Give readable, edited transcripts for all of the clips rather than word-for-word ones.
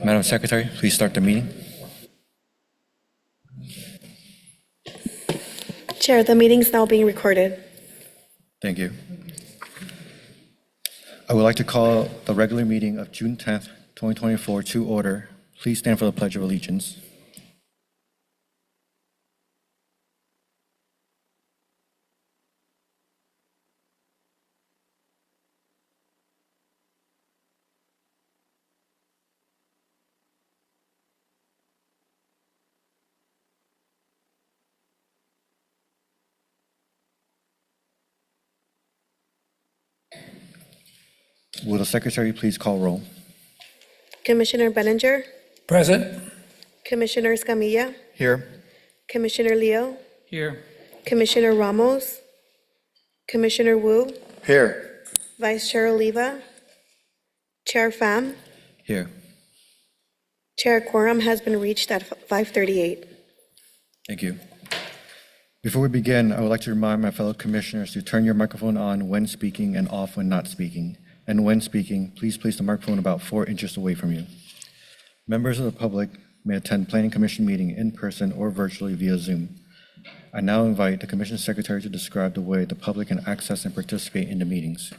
Madam Secretary, please start the meeting. Chair, the meeting is now being recorded. Thank you. I would like to call the regular meeting of June 10th, 2024 to order. Please stand for the Pledge of Allegiance. Will the Secretary please call roll? Commissioner Bellinger, Present. Commissioner Escamilla, Here. Commissioner Leo, Here. Commissioner Ramos, Commissioner Wu, Here. Vice Chair Oliva, Chair Pham. Here. Chair quorum has been reached at 5:38. Thank you. Before we begin, I would like to remind my fellow commissioners to turn your microphone on when speaking and off when not speaking. And when speaking, please place the microphone about 4 inches away from you. Members of the public may attend Planning Commission meeting in person or virtually via Zoom. I now invite the Commission Secretary to describe the way the public can access and participate in the meetings.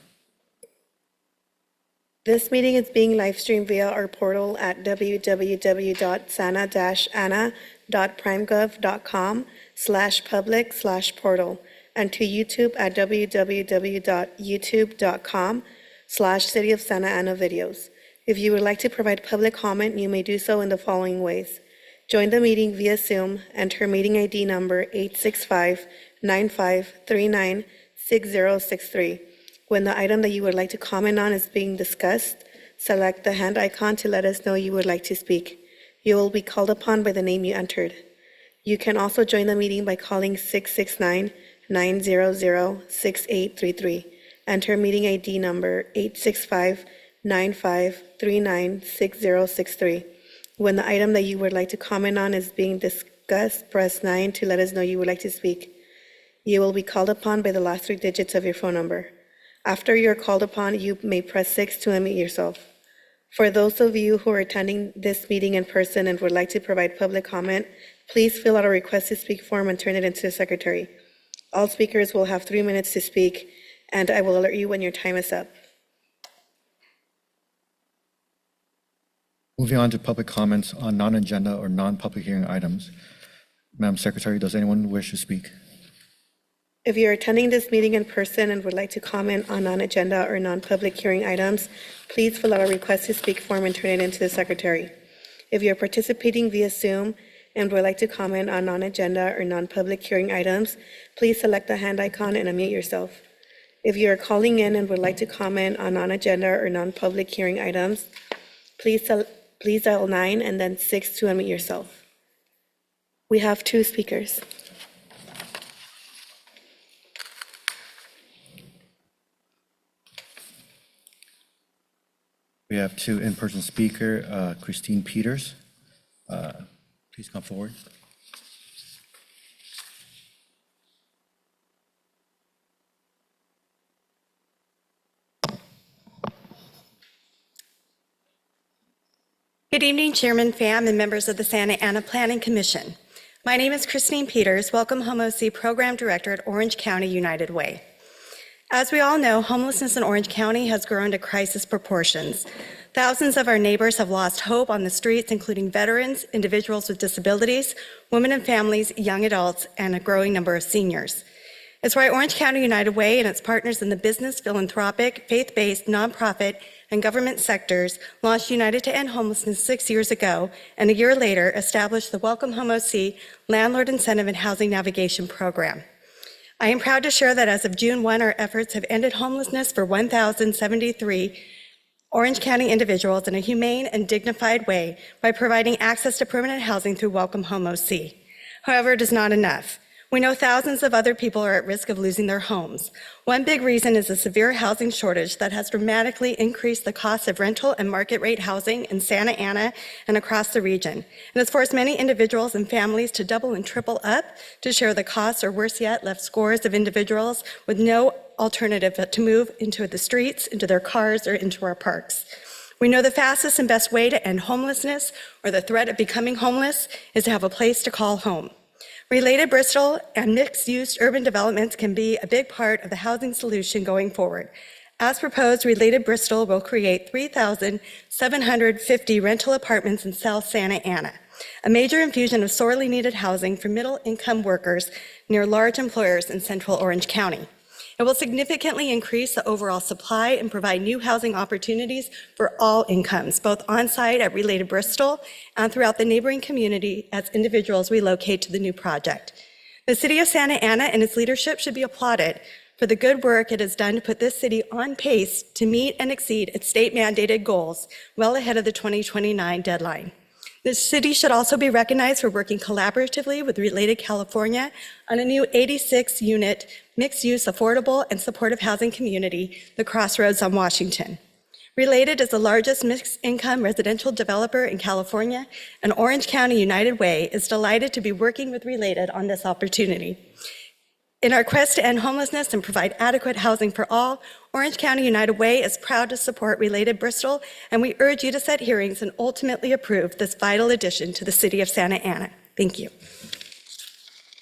This meeting is being live streamed via our portal at www.sana-ana.primegov.com/public/portal and to YouTube at www.youtube.com/City of Santa Ana videos. If you would like to provide public comment, you may do so in the following ways. Join the meeting via Zoom, enter meeting ID number 865-9539-6063. When the item that you would like to comment on is being discussed, select the hand icon to let us know you would like to speak. You will be called upon by the name you entered. You can also join the meeting by calling 669-900-6833. Enter meeting ID number 865-9539-6063. When the item that you would like to comment on is being discussed, press 9 to let us know you would like to speak. You will be called upon by the last 3 digits of your phone number. After you're called upon, you may press 6 to unmute yourself. For those of you who are attending this meeting in person and would like to provide public comment, please fill out a request to speak form and turn it into the secretary. All speakers will have 3 minutes to speak, and I will alert you when your time is up. Moving on to public comments on non-agenda or non-public hearing items. Madam Secretary, does anyone wish to speak? If you're attending this meeting in person and would like to comment on non-agenda or non-public hearing items, please fill out a request to speak form and turn it into the secretary. If you're participating via Zoom and would like to comment on non-agenda or non-public hearing items, please select the hand icon and unmute yourself. If you are calling in and would like to comment on non-agenda or non-public hearing items, please dial 9 and then 6 to unmute yourself. We have 2 speakers. We have 2 in-person speaker, Christine Peters. Please come forward. Good evening, Chairman Pham and members of the Santa Ana Planning Commission. My name is Christine Peters, Welcome Home OC Program Director at Orange County United Way. As we all know, homelessness in Orange County has grown to crisis proportions. Thousands of our neighbors have lost hope on the streets, including veterans, individuals with disabilities, women and families, young adults, and a growing number of seniors. It's why Orange County United Way and its partners in the business, philanthropic, faith-based, nonprofit, and government sectors launched United to End Homelessness 6 years ago, and a year later established the Welcome Home OC Landlord Incentive and Housing Navigation Program. I am proud to share that as of June 1, our efforts have ended homelessness for 1,073 Orange County individuals in a humane and dignified way by providing access to permanent housing through Welcome Home OC. However, it is not enough. We know thousands of other people are at risk of losing their homes. One big reason is the severe housing shortage that has dramatically increased the cost of rental and market rate housing in Santa Ana and across the region. And has forced many individuals and families to double and triple up to share the costs, or worse yet, left scores of individuals with no alternative to move into the streets, into their cars, or into our parks. We know the fastest and best way to end homelessness or the threat of becoming homeless is to have a place to call home. Related Bristol and mixed-use urban developments can be a big part of the housing solution going forward. As proposed, Related Bristol will create 3,750 rental apartments in South Santa Ana, a major infusion of sorely needed housing for middle-income workers near large employers in central Orange County. It will significantly increase the overall supply and provide new housing opportunities for all incomes, both on-site at Related Bristol and throughout the neighboring community as individuals relocate to the new project. The City of Santa Ana and its leadership should be applauded for the good work it has done to put this city on pace to meet and exceed its state-mandated goals well ahead of the 2029 deadline. The city should also be recognized for working collaboratively with Related California on a new 86-unit mixed-use affordable and supportive housing community, the Crossroads on Washington. Related is the largest mixed-income residential developer in California, and Orange County United Way is delighted to be working with Related on this opportunity. In our quest to end homelessness and provide adequate housing for all, Orange County United Way is proud to support Related Bristol, and we urge you to set hearings and ultimately approve this vital addition to the City of Santa Ana. Thank you.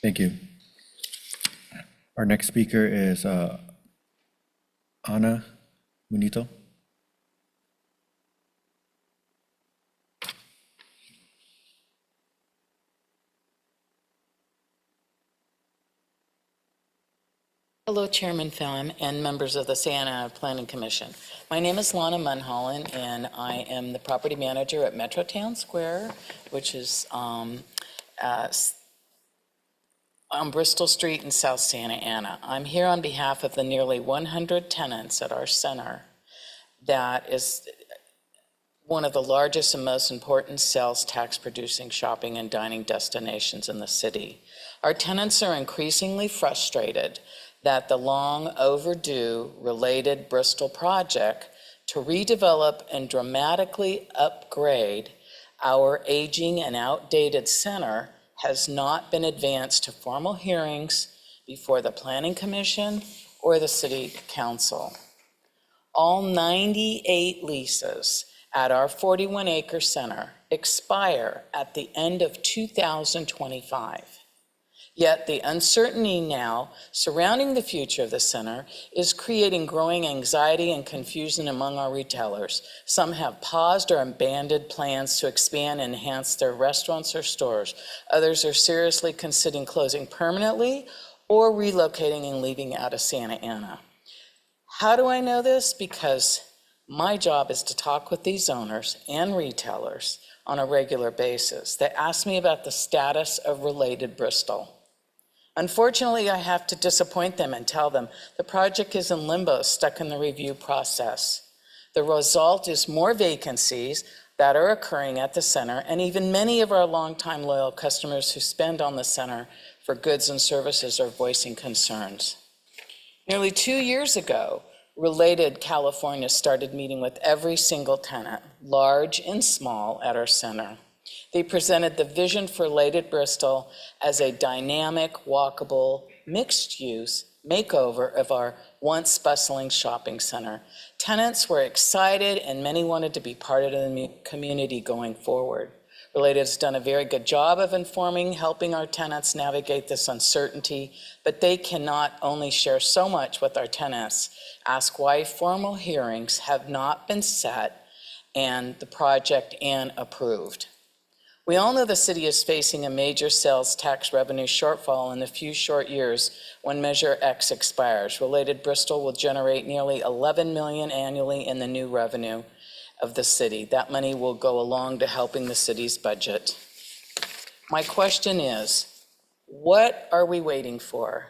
Thank you. Our next speaker is Ana Munito. Hello, Chairman Pham and members of the Santa Planning Commission. My name is Lana Munholland, and I am the property manager at Metro Town Square, which is on Bristol Street in South Santa Ana. I'm here on behalf of the nearly 100 tenants at our center. That is one of the largest and most important sales tax producing shopping and dining destinations in the city. Our tenants are increasingly frustrated that the long overdue Related Bristol project to redevelop and dramatically upgrade our aging and outdated center has not been advanced to formal hearings before the Planning Commission or the City Council. All 98 leases at our 41-acre center expire at the end of 2025. Yet the uncertainty now surrounding the future of the center is creating growing anxiety and confusion among our retailers. Some have paused or abandoned plans to expand and enhance their restaurants or stores. Others are seriously considering closing permanently or relocating and leaving out of Santa Ana. How do I know this? Because my job is to talk with these owners and retailers on a regular basis. They ask me about the status of Related Bristol. Unfortunately, I have to disappoint them and tell them the project is in limbo, stuck in the review process. The result is more vacancies that are occurring at the center, and even many of our longtime loyal customers who spend on the center for goods and services are voicing concerns. Nearly 2 years ago, Related California started meeting with every single tenant, large and small, at our center. They presented the vision for Related Bristol as a dynamic, walkable, mixed-use makeover of our once bustling shopping center. Tenants were excited, and many wanted to be part of the community going forward. Related has done a very good job of informing, helping our tenants navigate this uncertainty, but they cannot only share so much with our tenants, ask why formal hearings have not been set and the project and approved. We all know the city is facing a major sales tax revenue shortfall in the few short years when Measure X expires. Related Bristol will generate nearly $11 million annually in the new revenue of the city. That money will go along to helping the city's budget. My question is, what are we waiting for?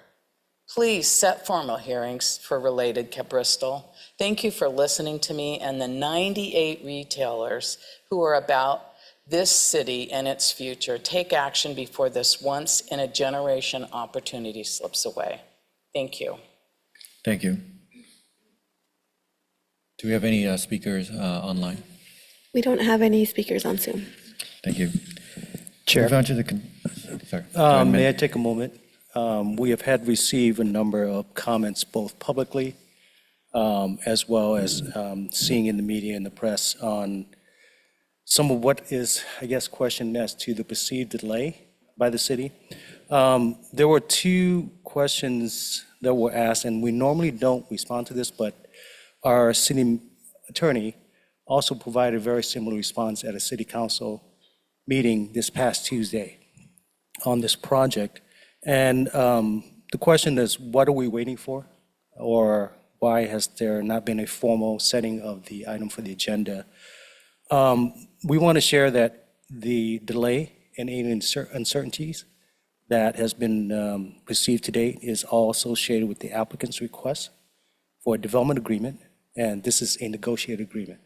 Please set formal hearings for Related Bristol. Thank you for listening to me and the 98 retailers who are about this city and its future. Take action before this once-in-a-generation opportunity slips away. Thank you. Thank you. Do we have any speakers online? We don't have any speakers on Zoom. Thank you. Chair. Move on to the sorry. Go ahead, May I Mayor. take a moment? we have had received a number of comments, both publicly as well as seeing in the media and the press on some of what is, I guess, questioned as to the perceived delay by the city. There were two questions that were asked, and we normally don't respond to this, but our city attorney also provided a very similar response at a city council meeting this past Tuesday on this project. And the question is, what are we waiting for? Or why has there not been a formal setting of the item for the agenda? We want to share that the delay and any uncertainties that has been perceived to date is all associated with the applicant's request for a development agreement, and this is a negotiated agreement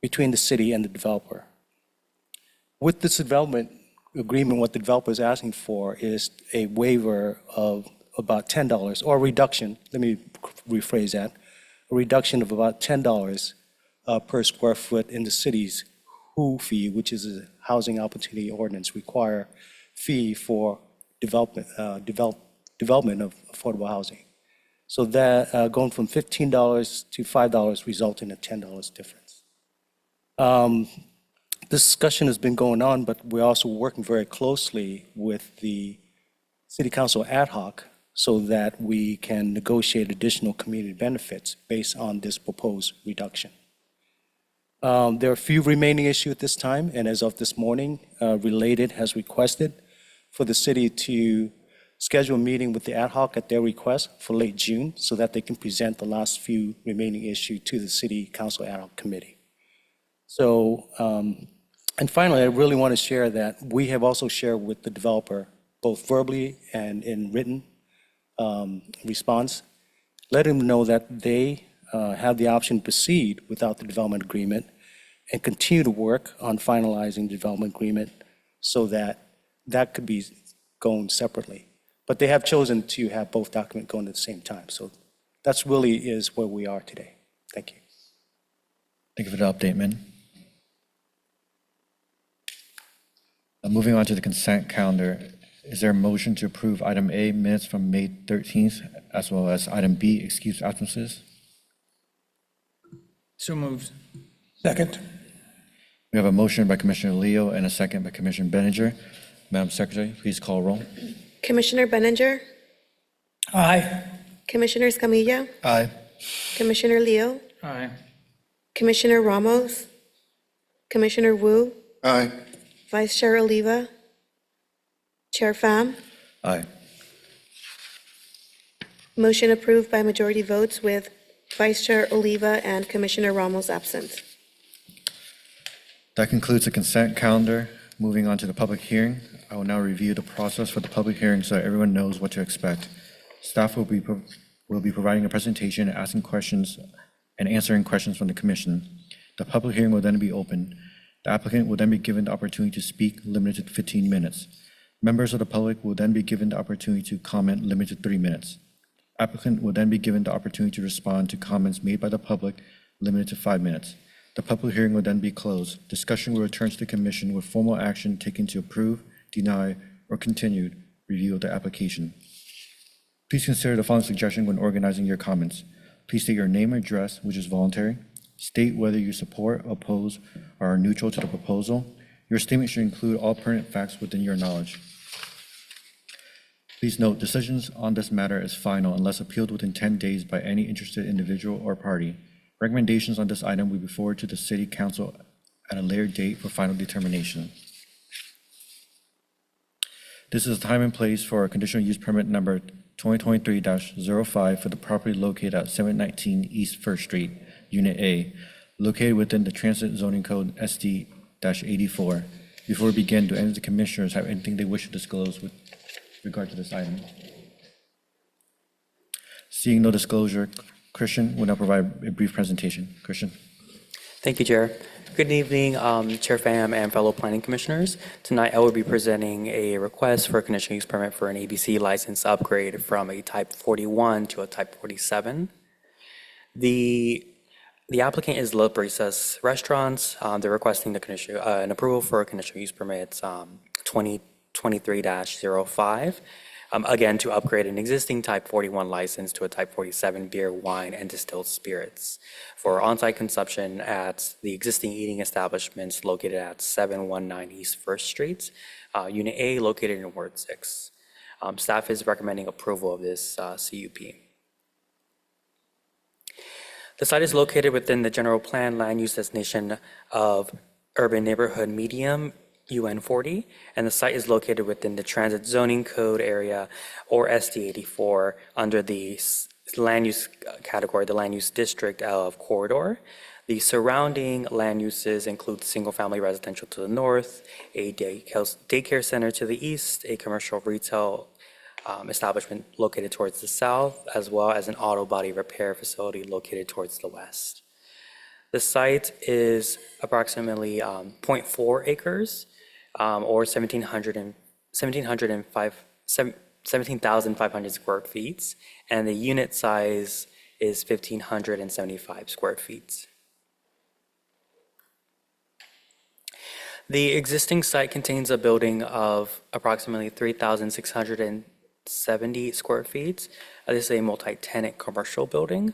between the city and the developer. With this development agreement, what the developer is asking for is a waiver of about $10, or a reduction, let me rephrase that, a reduction of about $10 per square foot in the city's HOO fee, which is a Housing Opportunity Ordinance require fee for development of affordable housing. So that going from $15 to $5 result in a $10 difference. This discussion has been going on, but we're also working very closely with the City Council ad hoc so that we can negotiate additional community benefits based on this proposed reduction. There are a few remaining issues at this time, and as of this morning, Related has requested for the city to schedule a meeting with the ad hoc at their request for late June so that they can present the last few remaining issues to the City Council ad hoc committee. So, and finally, I really want to share that we have also shared with the developer, both verbally and in written response, let him know that they have the option to proceed without the development agreement and continue to work on finalizing the development agreement so that that could be going separately. But they have chosen to have both documents going at the same time. So that's really is where we are today. Thank you. Thank you for the update, Min. Moving on to the consent calendar, is there a motion to approve item A, minutes from May 13th, as well as item B, excused absences? So moved. Second. We have a motion by Commissioner Leo and a second by Commissioner Benninger. Madam Secretary, please call roll. Commissioner Benninger? Aye. Commissioner Escamilla? Aye. Commissioner Leo? Aye. Commissioner Ramos? Commissioner Wu? Aye. Vice Chair Oliva? Chair Pham? Aye. Motion approved by majority votes with Vice Chair Oliva and Commissioner Ramos absent. That concludes the consent calendar. Moving on to the public hearing, I will now review the process for the public hearing so that everyone knows what to expect. Staff will be providing a presentation, asking questions, and answering questions from the commission. The public hearing will then be open. The applicant will then be given the opportunity to speak, limited to 15 minutes. Members of the public will then be given the opportunity to comment, limited to 3 minutes. Applicant will then be given the opportunity to respond to comments made by the public, limited to 5 minutes. The public hearing will then be closed. Discussion will return to the commission with formal action taken to approve, deny, or continued review of the application. Please consider the following suggestion when organizing your comments. Please state your name and address, which is voluntary. State whether you support, oppose, or are neutral to the proposal. Your statement should include all pertinent facts within your knowledge. Please note, decisions on this matter is final unless appealed within 10 days by any interested individual or party. Recommendations on this item will be forwarded to the City Council at a later date for final determination. This is the time and place for a conditional use permit number 2023-05 for the property located at 719 East First Street, Unit A, located within the Transit Zoning Code SD-84. Before we begin, do any of the commissioners have anything they wish to disclose with regard to this item? Seeing no disclosure, Christian will now provide a brief presentation. Christian. Thank you, Chair. Good evening, Chair Pham and fellow planning commissioners. Tonight, I will be presenting a request for a conditional use permit for an ABC license upgrade from a type 41 to a type 47. The applicant is La Brisas Restaurants. They're requesting an approval for a conditional use permit 2023-05. again, to upgrade an existing Type 41 license to a Type 47 beer, wine, and distilled spirits for on-site consumption at the existing eating establishments located at 719 East First Street, Unit A, located in Ward 6. Staff is recommending approval of this CUP. The site is located within the general plan land use designation of Urban Neighborhood Medium, UN 40, and the site is located within the Transit Zoning Code area, or SD 84, under the land use category, the land use district of Corridor. The surrounding land uses include single-family residential to the north, a daycare center to the east, a commercial retail establishment located towards the south, as well as an auto body repair facility located towards the west. The site is approximately 0.4 acres, or 17,500 square feet, and the unit size is 1,575 square feet. The existing site contains a building of approximately 3,670 square feet. This is a multi-tenant commercial building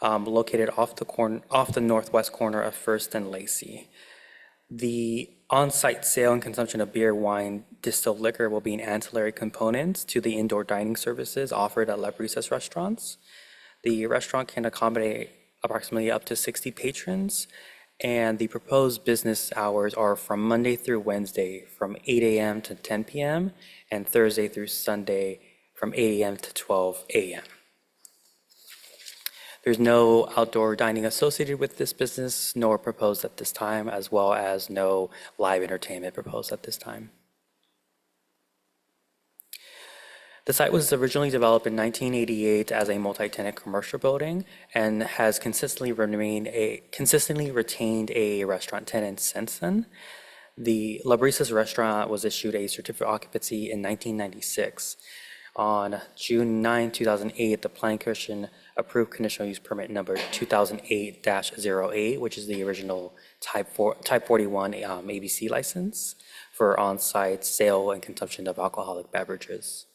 located off the northwest corner of First and Lacey. The on-site sale and consumption of beer, wine, distilled liquor will be an ancillary component to the indoor dining services offered at La Brisa's restaurants. The restaurant can accommodate approximately up to 60 patrons, and the proposed business hours are from Monday through Wednesday from 8 a.m. to 10 p.m. and Thursday through Sunday from 8 a.m. to 12 a.m. There's no outdoor dining associated with this business, nor proposed at this time, as well as no live entertainment proposed at this time. The site was originally developed in 1988 as a multi-tenant commercial building and has consistently retained a restaurant tenant since then. The La Brisa's restaurant was issued a certificate of occupancy in 1996. On June 9, 2008, the Planning Commission approved conditional use permit number 2008-08, which is the original Type 41 ABC license for on-site sale and consumption of alcoholic beverages.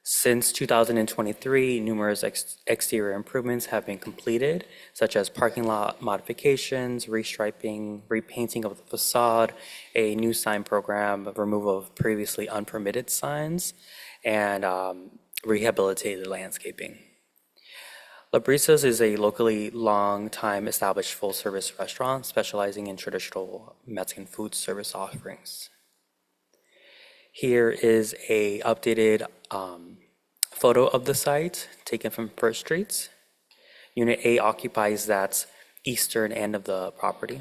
Since 2023, numerous exterior improvements have been completed, such as parking lot modifications, restriping, repainting of the facade, a new sign program, removal of previously unpermitted signs, and rehabilitated landscaping. La Brisa's is a locally long-time established full-service restaurant specializing in traditional Mexican food service offerings. Here is a updated photo of the site taken from First Street. Unit A occupies that eastern end of the property.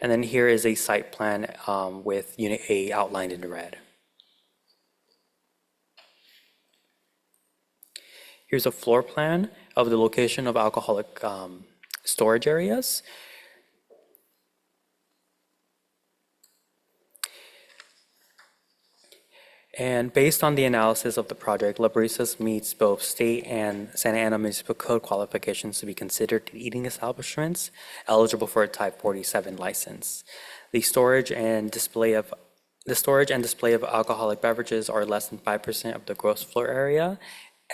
And then here is a site plan with Unit A outlined in red. Here's a floor plan of the location of alcoholic storage areas. And based on the analysis of the project, La Brisa's meets both state and Santa Ana Municipal Code qualifications to be considered eating establishments eligible for a Type 47 license. The storage and display of alcoholic beverages are less than 5% of the gross floor area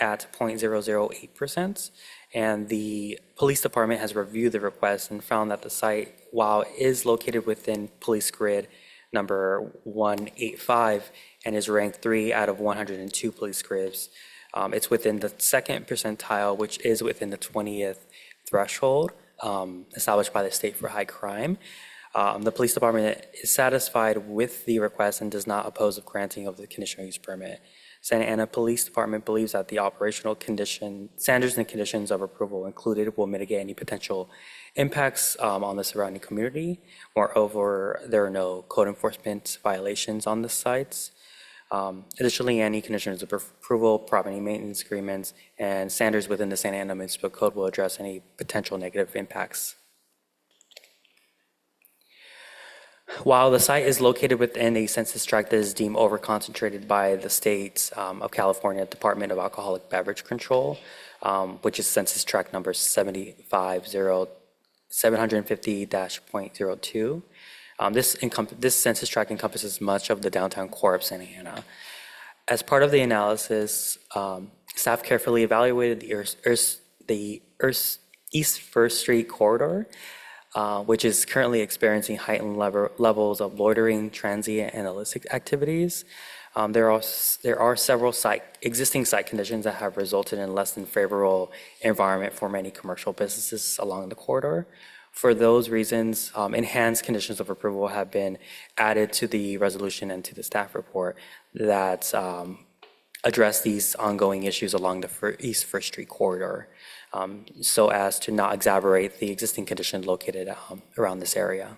at 0.008%. And the police department has reviewed the request and found that the site, while it is located within police grid number 185 and is ranked 3 out of 102 police grids, it's within the second percentile, which is within the 20th threshold established by the state for high crime. The police department is satisfied with the request and does not oppose the granting of the conditional use permit. Santa Ana Police Department believes that the operational standards and conditions of approval included will mitigate any potential impacts on the surrounding community. Moreover, there are no code enforcement violations on the sites. Additionally, any conditions of approval, property maintenance agreements, and standards within the Santa Ana Municipal Code will address any potential negative impacts. While the site is located within a census tract that is deemed overconcentrated by the state of California Department of Alcoholic Beverage Control, which is census tract number 750-.02, This census tract encompasses much of the downtown core of Santa Ana. As part of the analysis, staff carefully evaluated the East First Street corridor, which is currently experiencing heightened levels of loitering, transient, and illicit activities. There are several existing site conditions that have resulted in less than favorable environment for many commercial businesses along the corridor. For those reasons, enhanced conditions of approval have been added to the resolution and to the staff report that address these ongoing issues along the East First Street corridor, so as to not exacerbate the existing conditions located around this area.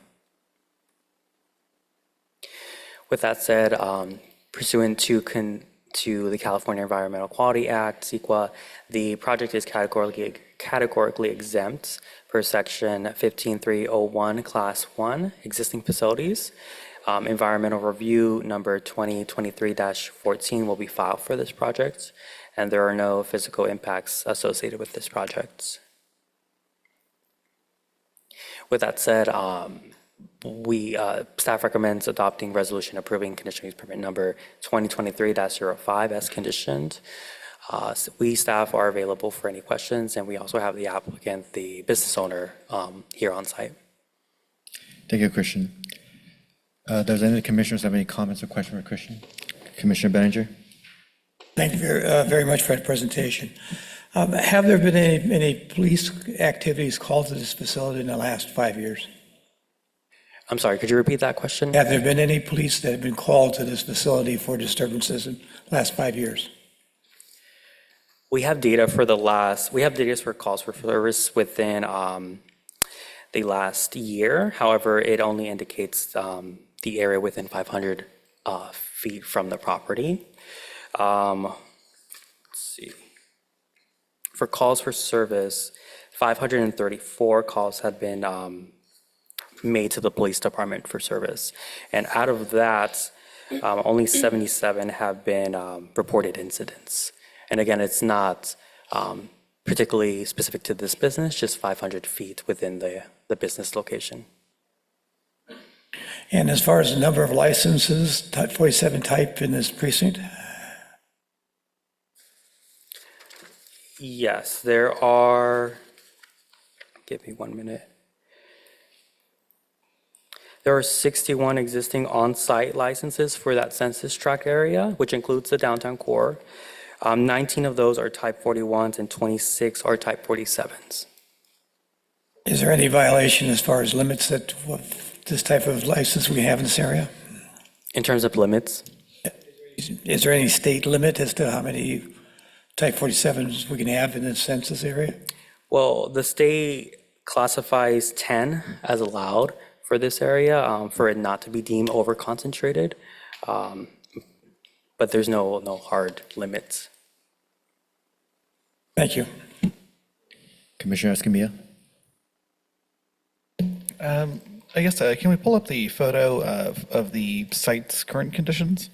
With that said, pursuant to the California Environmental Quality Act, CEQA, the project is categorically exempt per section 15301, class 1, existing facilities. Environmental review number 2023-14 will be filed for this project, and there are no physical impacts associated with this project. With that said, staff recommends adopting resolution approving conditional use permit number 2023-05 as conditioned. We staff are available for any questions, and we also have the applicant, the business owner, here on site. Thank you, Christian. Does any of the commissioners have any comments or questions for Christian? Commissioner Benninger? Thank you very much for that presentation. Have there been any police activities called to this facility in the last 5 years? I'm sorry, could you repeat that question? Have there been any police that have been called to this facility for disturbances in the last 5 years? We have data for calls for service within the last year. However, it only indicates the area within 500 feet from the property. Let's see. For calls for service, 534 calls have been made to the police department for service. And out of that, only 77 have been reported incidents. And again, it's not particularly specific to this business, just 500 feet within the business location. And as far as the number of licenses, type 47 type in this precinct? Yes, there are, give me 1 minute. There are 61 existing on-site licenses for that census tract area, which includes the downtown core. 19 of those are type 41s and 26 are type 47s. Is there any violation as far as limits that this type of license we have in this area? In terms of limits, Is there any state limit as to how many type 47s we can have in the census area? well, the state classifies 10 as allowed for this area, for it not to be deemed over-concentrated. But there's no hard limits. Thank you. Commissioner Escamilla? I guess, can we pull up the photo of the site's current conditions?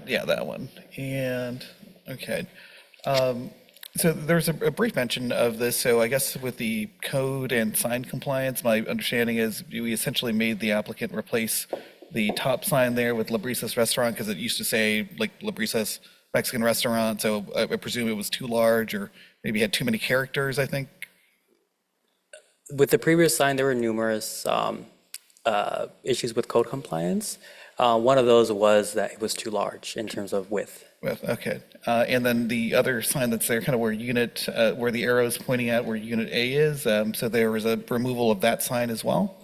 Yeah, that one. And, okay. So there's a brief mention of this. So I guess with the code and sign compliance, my understanding is we essentially made the applicant replace the top sign there with La Brisa's Restaurant because it used to say like La Brisa's Mexican Restaurant. So I presume it was too large or maybe had too many characters, I think. With the previous sign, there were numerous issues with code compliance. One of those was that it was too large in terms of width. Okay. And then the other sign that's there, kind of where the arrow is pointing at where Unit A is, so there was a removal of that sign as well?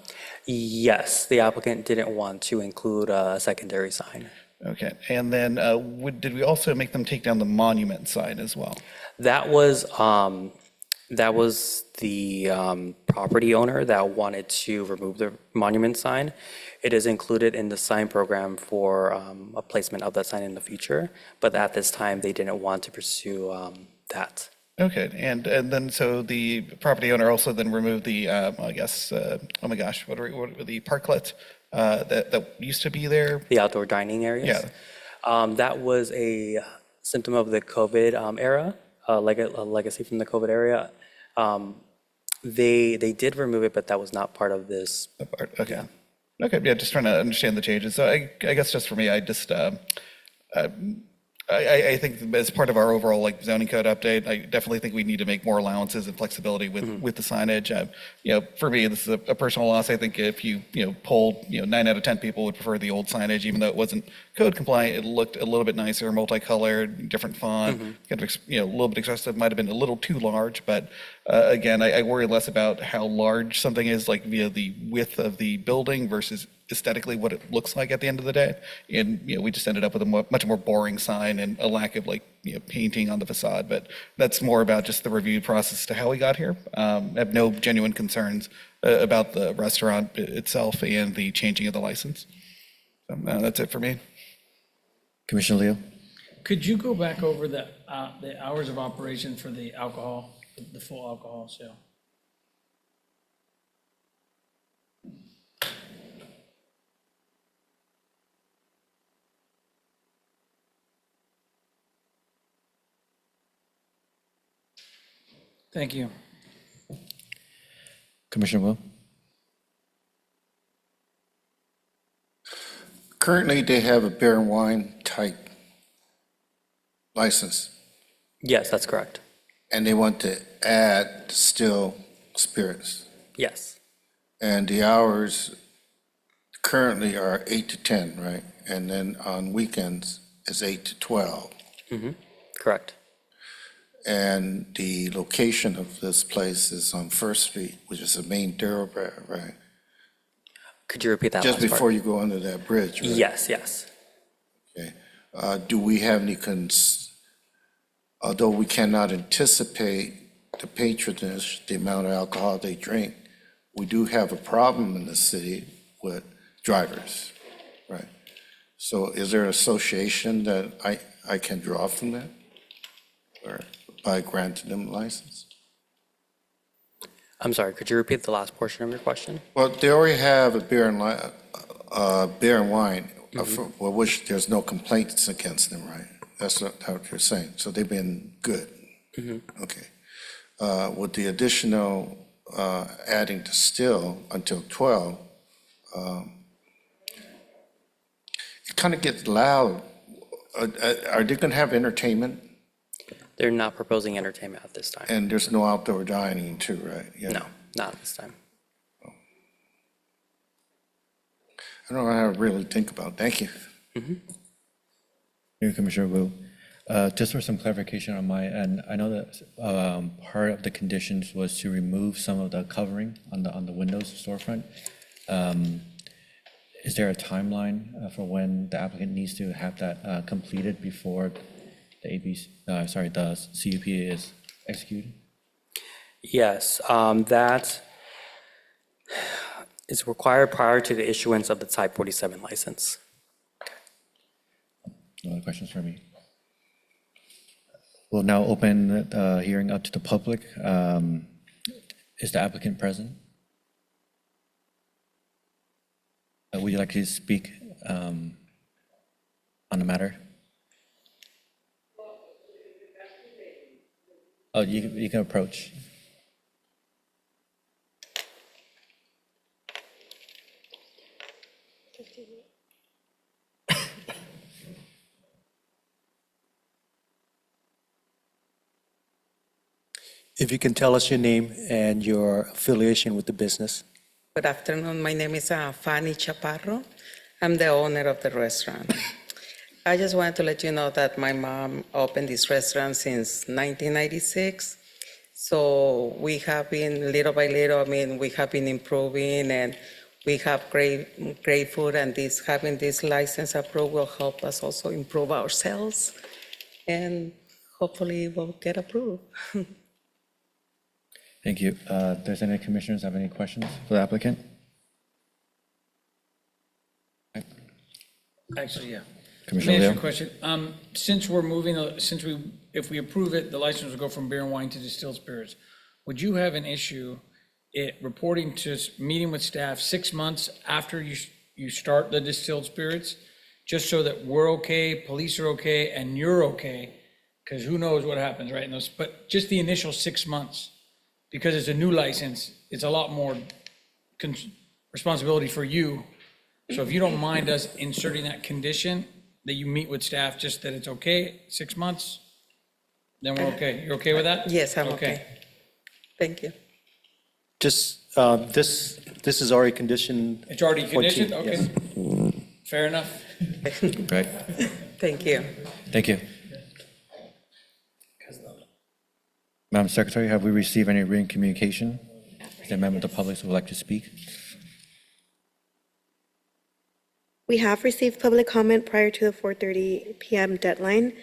Yes, the applicant didn't want to include a secondary sign. Okay. And then did we also make them take down the monument sign as well? That was the property owner that wanted to remove the monument sign. It is included in the sign program for a placement of that sign in the future, but at this time, they didn't want to pursue that. Okay. And then so the property owner also then removed the, I guess, oh my gosh, what the parklet that used to be there? The outdoor dining areas? Yeah. That was a symptom of the COVID era, like a legacy from the COVID era. They did remove it, but that was not part of this. That part, okay. Okay, yeah, just trying to understand the changes. So I guess just for me, I think as part of our overall like zoning code update, I definitely think we need to make more allowances and flexibility with the signage. For me, this is a personal loss. I think if you polled, 9 out of 10 people would prefer the old signage, even though it wasn't code compliant. It looked a little bit nicer, multicolored, different font, kind of a little bit excessive. Might have been a little too large, but again, I worry less about how large something is, like via the width of the building versus aesthetically what it looks like at the end of the day. And, we just ended up with a much more boring sign and a lack of painting on the facade. But that's more about just the review process to how we got here. I have no genuine concerns about the restaurant itself and the changing of the license. So that's it for me. Commissioner Leo? Could you go back over the hours of operation for the alcohol, the full alcohol sale? Thank you. Commissioner Wu? Currently, they have a beer and wine type license, Yes, that's correct. and they want to add distilled spirits. Yes, And the hours currently are 8 to 10, right? And then on weekends, it's 8 to 12. correct. And the location of this place is on First Street, which is the main thoroughfare, right? Could you repeat that Just last part? before you go under that bridge, right? Yes. Okay. Do we have any although we cannot anticipate the patronage, the amount of alcohol they drink, we do have a problem in the city with drivers, right? So is there an association that I can draw from that? Or by granting them a license? I'm sorry, could you repeat the last portion of your question? Well, they already have a beer and wine, for which there's no complaints against them, right? That's what you're saying. So they've been good. Okay. With the additional adding to still until 12, it kind of gets loud. Are they going to have entertainment? They're not proposing entertainment at this time. And there's no outdoor dining too, right? Yeah. No, not at this time. I don't know how to really think about it. Thank you. Thank you, Commissioner Wu. Just for some clarification on my end, I know that part of the conditions was to remove some of the covering on the windows storefront. Is there a timeline for when the applicant needs to have that completed before the the CUP is executed? Yes, that is required prior to the issuance of the Type 47 license. No other questions for me? We'll now open the hearing up to the public. Is the applicant present? Would you like to speak on the matter? Oh, you can approach. If you can tell us your name and your affiliation with the business. Good afternoon. My name is Fanny Chaparro. I'm the owner of the restaurant. I just wanted to let you know that my mom opened this restaurant since 1996. So we have been, little by little, we have been improving, and we have great food, and having this license approved will help us also improve our sales, and hopefully we'll get approved. Thank you. Does any commissioners have any questions for the applicant? Actually, yeah. Commissioner Let me Leo? ask you a question. If we approve it, the license will go from beer and wine to distilled spirits. Would you have an issue meeting with staff 6 months after you start the distilled spirits? Just so that we're okay, police are okay, and you're okay, because who knows what happens, right? But just the initial 6 months, because it's a new license, it's a lot more responsibility for you. So if you don't mind us inserting that condition, that you meet with staff, just that it's okay, 6 months, then we're okay. You're okay with that? Yes, I'm okay. Thank you. Just, this is already conditioned. It's already 14, conditioned? Okay. yes. Fair enough. Right? Thank you. Thank you. Madam Secretary, have we received any written communication? Is there a member of the public who would like to speak? We have received public comment prior to the 4:30 PM deadline.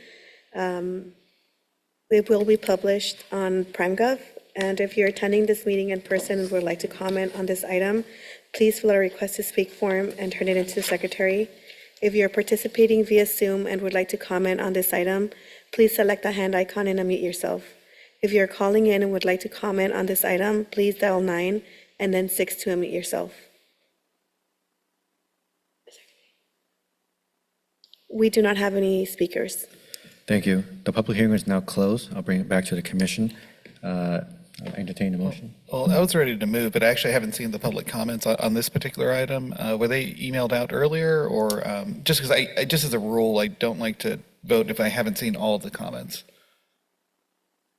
It will be published on PrimeGov, and if you're attending this meeting in person and would like to comment on this item, please fill out a request to speak form and turn it into the secretary. If you're participating via Zoom and would like to comment on this item, please select the hand icon and unmute yourself. If you're calling in and would like to comment on this item, please dial 9 and then 6 to unmute yourself. We do not have any speakers. Thank you. The public hearing is now closed. I'll bring it back to the commission. I'll entertain a motion. Well, I was ready to move, but I actually haven't seen the public comments on this particular item. Were they emailed out earlier, or just because I just as a rule, I don't like to vote if I haven't seen all of the comments?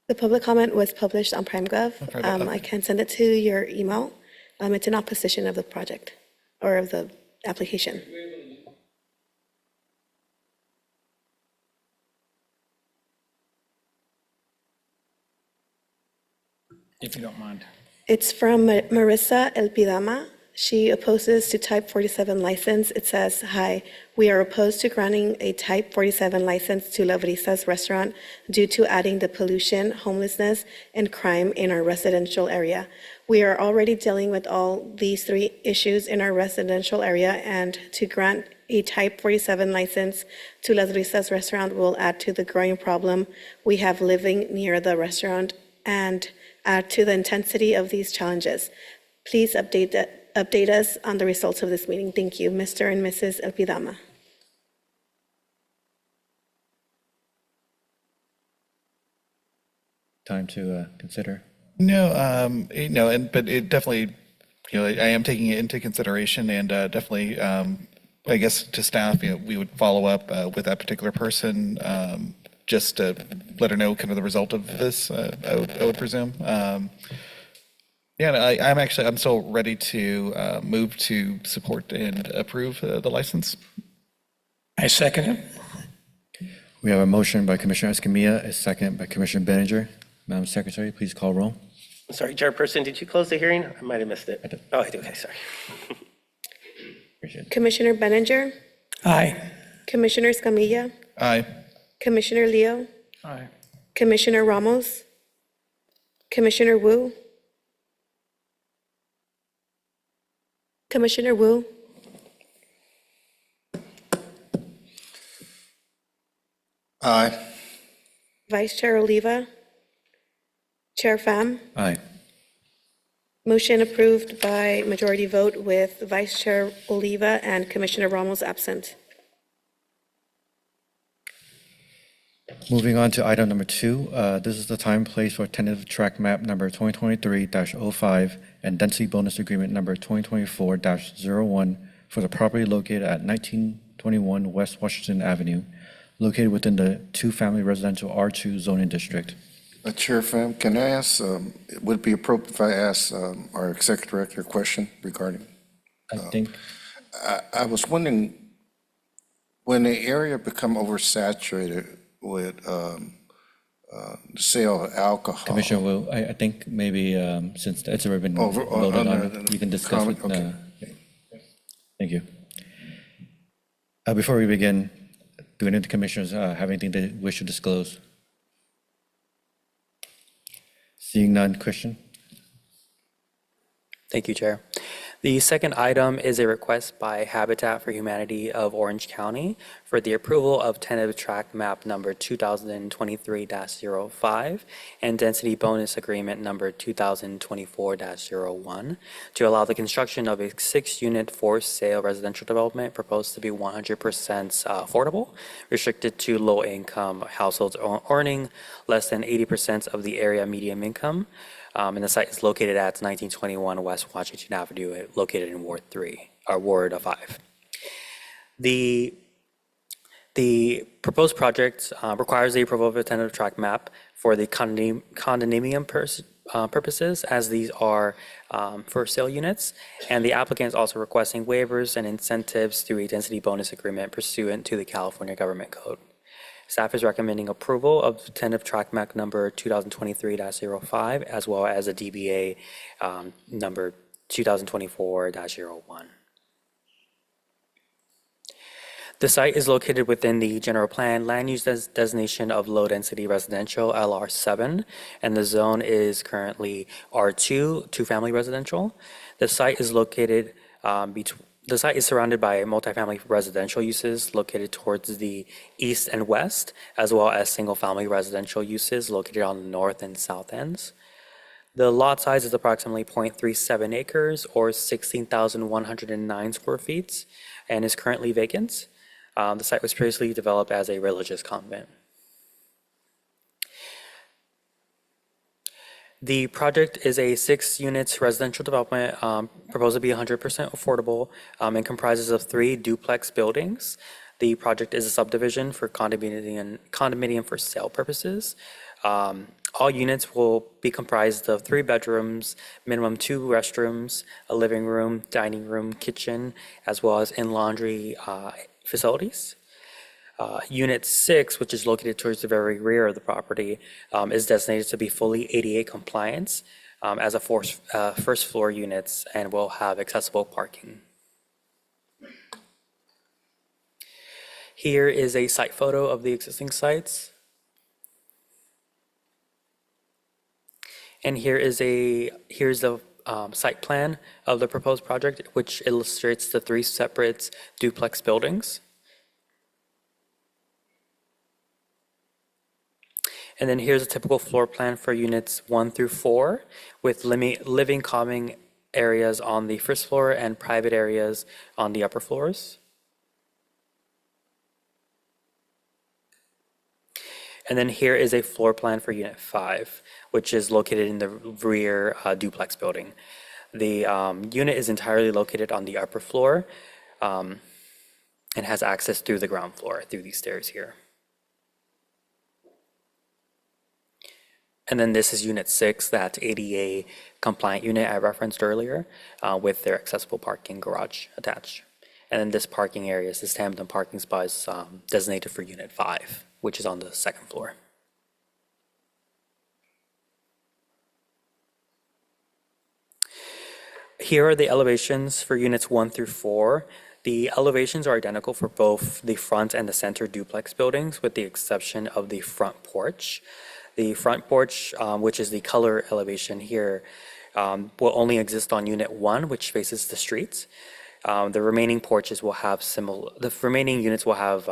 The public comment was published on PrimeGov. I can send it to your email. It's in opposition of the project or of the application. If you don't mind. It's from Marissa Elpidama. She opposes to Type 47 license. It says, "Hi, we are opposed to granting a Type 47 license to La Brisa's restaurant due to adding the pollution, homelessness, and crime in our residential area. We are already dealing with all these 3 issues in our residential area, and to grant a Type 47 license to La Brisa's restaurant will add to the growing problem we have living near the restaurant and add to the intensity of these challenges. Please update us on the results of this meeting. Thank you, Mr. and Mrs. Elpidama." Time to consider. No, but it definitely, I am taking it into consideration, and definitely, I guess to staff, we would follow up with that particular person, just to let her know kind of the result of this, I would presume. I'm still ready to move to support and approve the license. I second it. We have a motion by Commissioner Escamilla, a second by Commissioner Benninger. Madam Secretary, please call roll. Sorry, Chairperson, did you close the hearing? I might have missed it. I did. Oh, I do, okay, sorry. Appreciate it. Commissioner Benninger, Aye. Commissioner Escamilla, Aye. Commissioner Leo, Aye. Commissioner Ramos, Commissioner Wu, Commissioner Wu, Aye. Vice Chair Oliva, Chair Pham. Aye. Motion approved by majority vote with Vice Chair Oliva and Commissioner Ramos absent. Moving on to item number 2, this is the time and place for tentative track map number 2023-05 and density bonus agreement number 2024-01 for the property located at 1921 West Washington Avenue, located within the 2-family residential R2 zoning district. Chair Pham, can I ask, would it be appropriate if I ask our Executive Director a question regarding? I think, I was wondering, when the area become oversaturated with the sale of alcohol. Commissioner Wu, I think maybe since it's already been Over- voted under on, the you can discuss comment, with, okay. thank you. Before we begin, do any of the commissioners have anything they wish to disclose? Seeing none, Christian? Thank you, Chair. The second item is a request by Habitat for Humanity of Orange County for the approval of tentative tract map number 2023-05 and density bonus agreement number 2024-01 to allow the construction of a 6-unit for-sale residential development proposed to be 100% affordable, restricted to low-income households earning less than 80% of the area median income, And the site is located at 1921 West Washington Avenue, located in Ward 3, or Ward 5. The proposed project requires the approval of a tentative track map for the condominium purposes, as these are for sale units. And the applicant is also requesting waivers and incentives through a density bonus agreement pursuant to the California Government Code. Staff is recommending approval of tentative track map number 2023-05, as well as a DBA number 2024-01. The site is located within the general plan land use designation of low density residential LR7, and the zone is currently R2, two-family residential. The site is located the site is surrounded by multifamily residential uses located towards the east and west, as well as single-family residential uses located on the north and south ends. The lot size is approximately 0.37 acres or 16,109 square feet and is currently vacant. The site was previously developed as a religious convent. The project is a 6-unit residential development proposed to be 100% affordable and comprises of 3 duplex buildings. The project is a subdivision for condominium for sale purposes. All units will be comprised of 3 bedrooms, minimum 2 restrooms, a living room, dining room, kitchen, as well as in-laundry facilities. Unit 6, which is located towards the very rear of the property, is designated to be fully ADA compliant as a first floor units and will have accessible parking. Here is a site photo of the existing sites. And here's the site plan of the proposed project, which illustrates the 3 separate duplex buildings. And then here's a typical floor plan for units 1 through 4, with living common areas on the first floor and private areas on the upper floors. And then here is a floor plan for unit 5, which is located in the rear duplex building. The unit is entirely located on the upper floor and has access through the ground floor through these stairs here. And then this is unit 6, that ADA compliant unit I referenced earlier with their accessible parking garage attached. And then this parking area, this Hampton parking spot is designated for unit 5, which is on the 2nd floor. Here are the elevations for units 1 through 4. The elevations are identical for both the front and the center duplex buildings, with the exception of the front porch. The front porch, which is the color elevation here, will only exist on unit 1, which faces the street. The remaining porches will have remaining units will have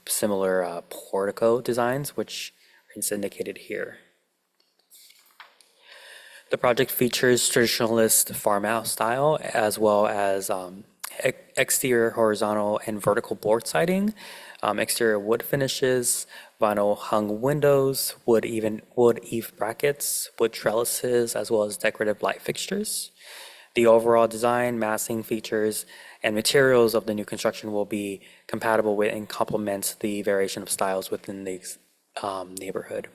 similar portico designs, which is indicated here. The project features traditionalist farmhouse style, as well as exterior horizontal and vertical board siding, exterior wood finishes, vinyl hung windows, wood eave brackets, wood trellises, as well as decorative light fixtures. The overall design, massing features, and materials of the new construction will be compatible with and complement the variation of styles within the neighborhood.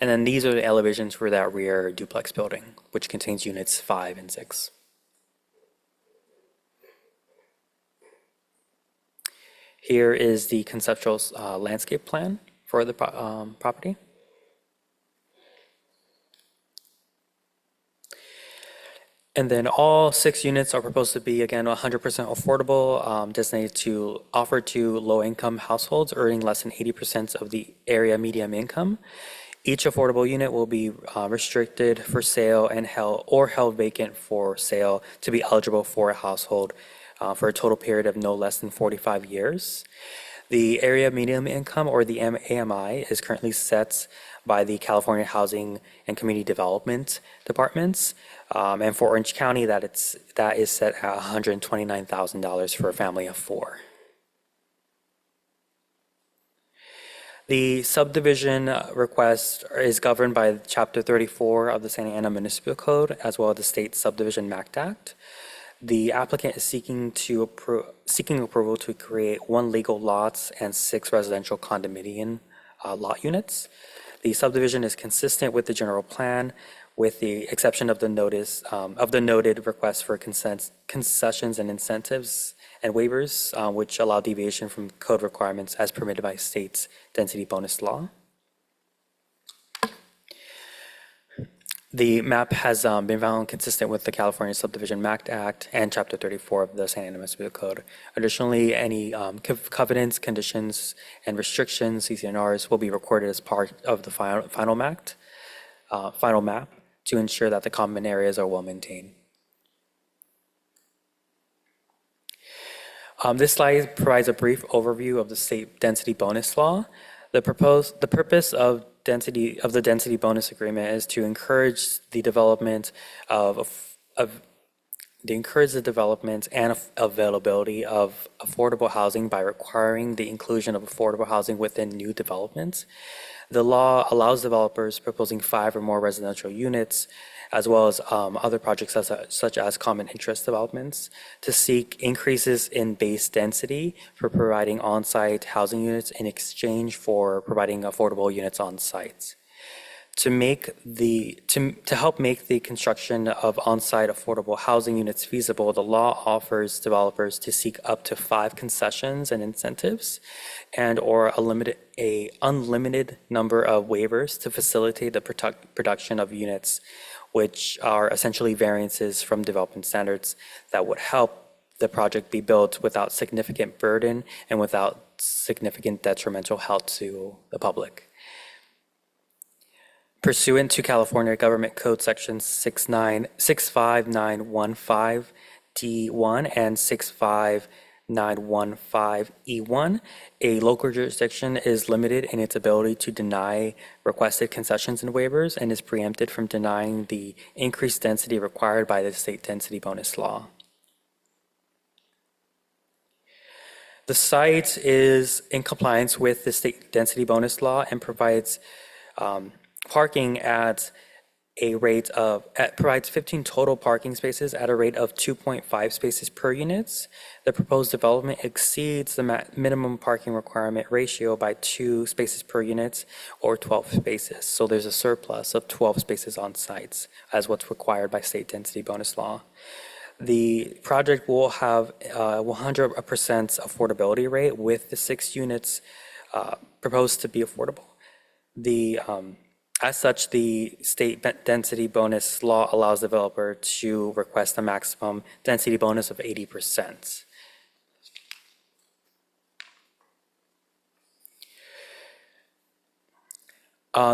And then these are the elevations for that rear duplex building, which contains units 5 and 6. Here is the conceptual landscape plan for the property. And then all 6 units are proposed to be, again, 100% affordable, designated to offer to low-income households earning less than 80% of the area median income. Each affordable unit will be restricted for sale and held vacant for sale to be eligible for a household for a total period of no less than 45 years. The area median income, or the AMI, is currently set by the California Housing and Community Development Departments, and for Orange County, that is set at $129,000 for a family of 4. The subdivision request is governed by Chapter 34 of the Santa Ana Municipal Code, as well as the State Subdivision Act. The applicant is seeking approval to create 1 legal lots and 6 residential condominium lot units. The subdivision is consistent with the general plan, with the exception of the noted request for concessions and incentives and waivers, which allow deviation from code requirements as permitted by state's density bonus law. The map has been found consistent with the California Subdivision Act and Chapter 34 of the Santa Ana Municipal Code. Additionally, any covenants, conditions, and restrictions, CCNRs, will be recorded as part of the final map to ensure that the common areas are well maintained. This slide provides a brief overview of the state density bonus law. The purpose of the density bonus agreement is to encourage the development and availability of affordable housing by requiring the inclusion of affordable housing within new developments. The law allows developers proposing 5 or more residential units, as well as other projects such as common interest developments, to seek increases in base density for providing on-site housing units in exchange for providing affordable units on site. To help make the construction of on-site affordable housing units feasible, the law offers developers to seek up to 5 concessions and incentives and/or a unlimited number of waivers to facilitate the production of units, which are essentially variances from development standards that would help the project be built without significant burden and without significant detrimental health to the public. Pursuant to California Government Code Sections 65915 D1 and 65915 E1, a local jurisdiction is limited in its ability to deny requested concessions and waivers and is preempted from denying the increased density required by the state density bonus law. The site is in compliance with the state density bonus law and provides parking at a rate of, provides 15 total parking spaces at a rate of 2.5 spaces per unit. The proposed development exceeds the minimum parking requirement ratio by 2 spaces per unit or 12 spaces. So there's a surplus of 12 spaces on sites as what's required by state density bonus law. The project will have 100% affordability rate with the 6 units proposed to be affordable. As such, the state density bonus law allows the developer to request a maximum density bonus of 80%.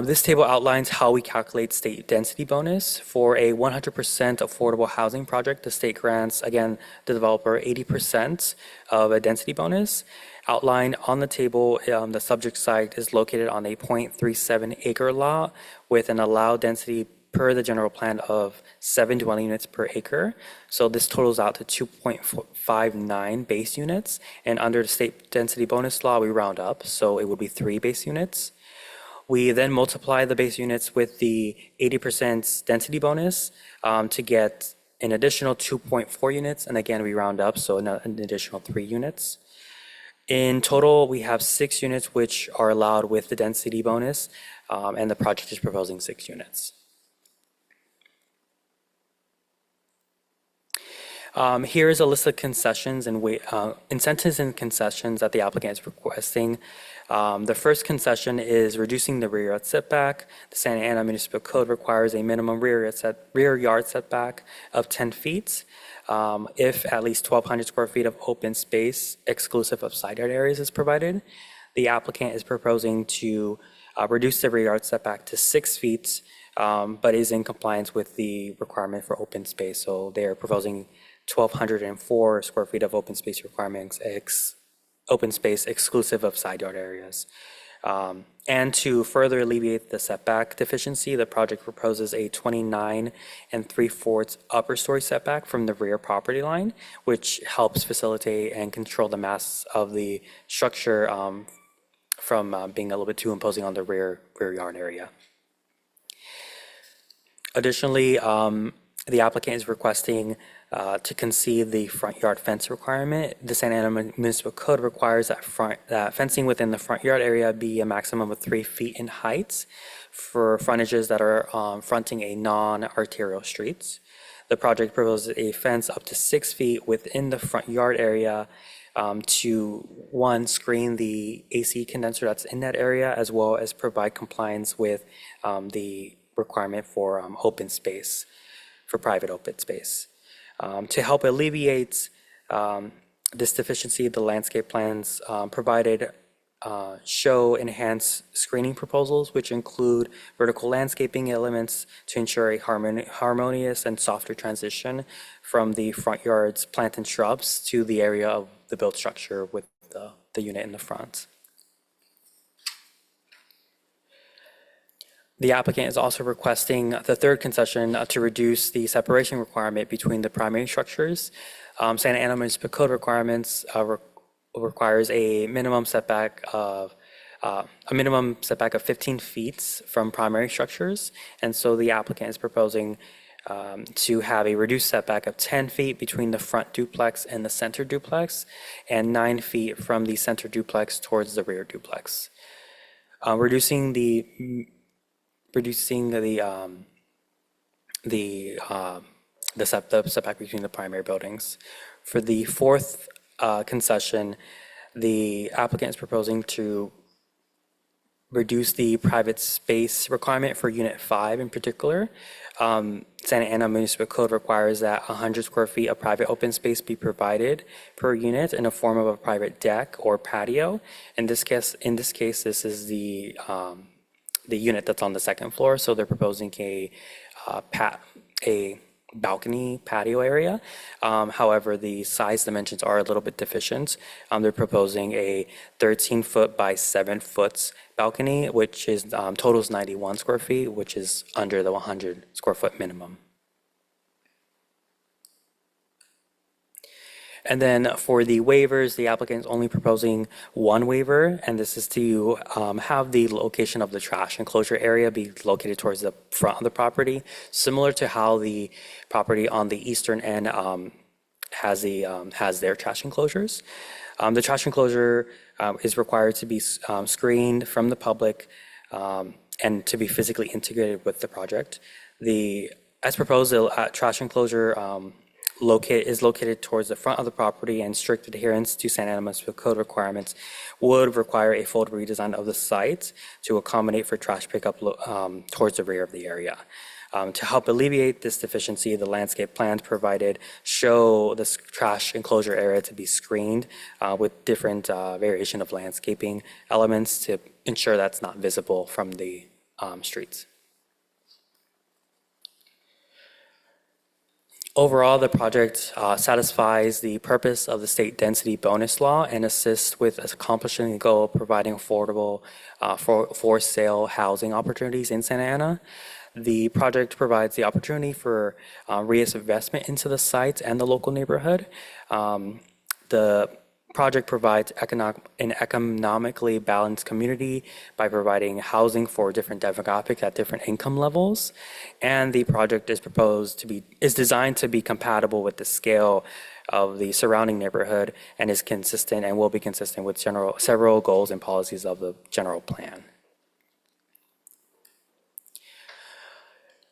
This table outlines how we calculate state density bonus. For a 100% affordable housing project, the state grants, again, the developer 80% of a density bonus. Outlined on the table, the subject site is located on a 0.37 acre lot with an allowed density per the general plan of 7 dwelling units per acre. So this totals out to 2.59 base units. And under the state density bonus law, we round up, so it would be 3 base units. We then multiply the base units with the 80% density bonus to get an additional 2.4 units. And again, we round up, so an additional 3 units. In total, we have 6 units which are allowed with the density bonus, and the project is proposing 6 units. Here is a list of concessions and incentives and concessions that the applicant is requesting. The first concession is reducing the rear yard setback. The Santa Ana Municipal Code requires a minimum rear yard setback of 10 feet. If at least 1,200 square feet of open space exclusive of side yard areas is provided. The applicant is proposing to reduce the rear yard setback to 6 feet, but is in compliance with the requirement for open space. So they are proposing 1,204 square feet of open space requirements, open space exclusive of side yard areas. And to further alleviate the setback deficiency, the project proposes a 29 3/4 upper story setback from the rear property line, which helps facilitate and control the mass of the structure being a little bit too imposing on the rear yard area. Additionally, the applicant is requesting to concede the front yard fence requirement. The Santa Ana Municipal Code requires that fencing within the front yard area be a maximum of 3 feet in height for frontages that are fronting a non-arterial streets. The project proposes a fence up to 6 feet within the front yard area to, one, screen the AC condenser that's in that area, as well as provide compliance with the requirement for open space, for private open space. To help alleviate this deficiency, the landscape plans provided show enhanced screening proposals, which include vertical landscaping elements to ensure a harmonious and softer transition from the front yard's plant and shrubs to the area of the built structure with the unit in the front. The applicant is also requesting the third concession to reduce the separation requirement between the primary structures. Santa Ana Municipal Code requirements requires a minimum setback of 15 feet from primary structures, and so the applicant is proposing to have a reduced setback of 10 feet between the front duplex and the center duplex, and 9 feet from the center duplex towards the rear duplex. Reducing the setback between the primary buildings. For the fourth concession, the applicant is proposing to reduce the private space requirement for Unit 5 in particular. Santa Ana Municipal Code requires that 100 square feet of private open space be provided per unit in a form of a private deck or patio. In this case, this is the unit that's on the second floor, so they're proposing a balcony patio area. However, the size dimensions are a little bit deficient. They're proposing a 13-foot by 7-foot balcony, which is totals 91 square feet, which is under the 100 square foot minimum. And then for the waivers, the applicant is only proposing one waiver, and this is to have the location of the trash enclosure area be located towards the front of the property, similar to how the property on the eastern end has their trash enclosures. The trash enclosure is required to be screened from the public and to be physically integrated with the project. As proposed, the trash enclosure is located towards the front of the property, and strict adherence to Santa Ana Municipal Code requirements would require a full redesign of the site to accommodate for trash pickup towards the rear of the area. To help alleviate this deficiency, the landscape plans provided show this trash enclosure area to be screened with different variation of landscaping elements to ensure that's not visible from the streets. Overall, the project satisfies the purpose of the state density bonus law and assists with accomplishing the goal of providing affordable for sale housing opportunities in Santa Ana. The project provides the opportunity for reinvestment into the site and the local neighborhood. The project provides an economically balanced community by providing housing for different demographics at different income levels. And the project is designed to be compatible with the scale of the surrounding neighborhood and is consistent and will be consistent with several goals and policies of the general plan.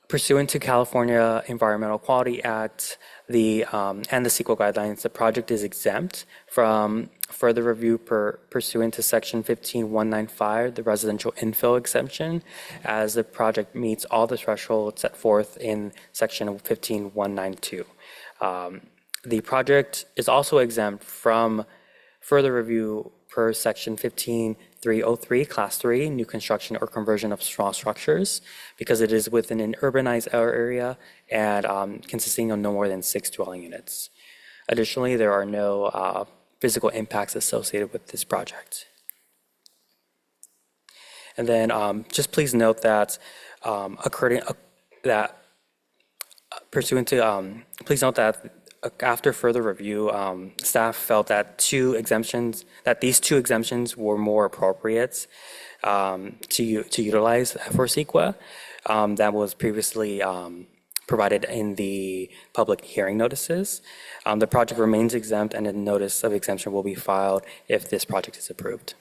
Pursuant to California Environmental Quality Act and the CEQA guidelines, the project is exempt from further review pursuant to Section 15195, the residential infill exemption, as the project meets all the thresholds set forth in Section 15192. The project is also exempt from further review per Section 15303, Class 3, new construction or conversion of small structures, because it is within an urbanized area and consisting of no more than 6 dwelling units. Additionally, there are no physical impacts associated with this project. And then just please note that please note that after further review, staff felt that these two exemptions were more appropriate to utilize for CEQA that was previously provided in the public hearing notices. The project remains exempt, and a notice of exemption will be filed if this project is approved.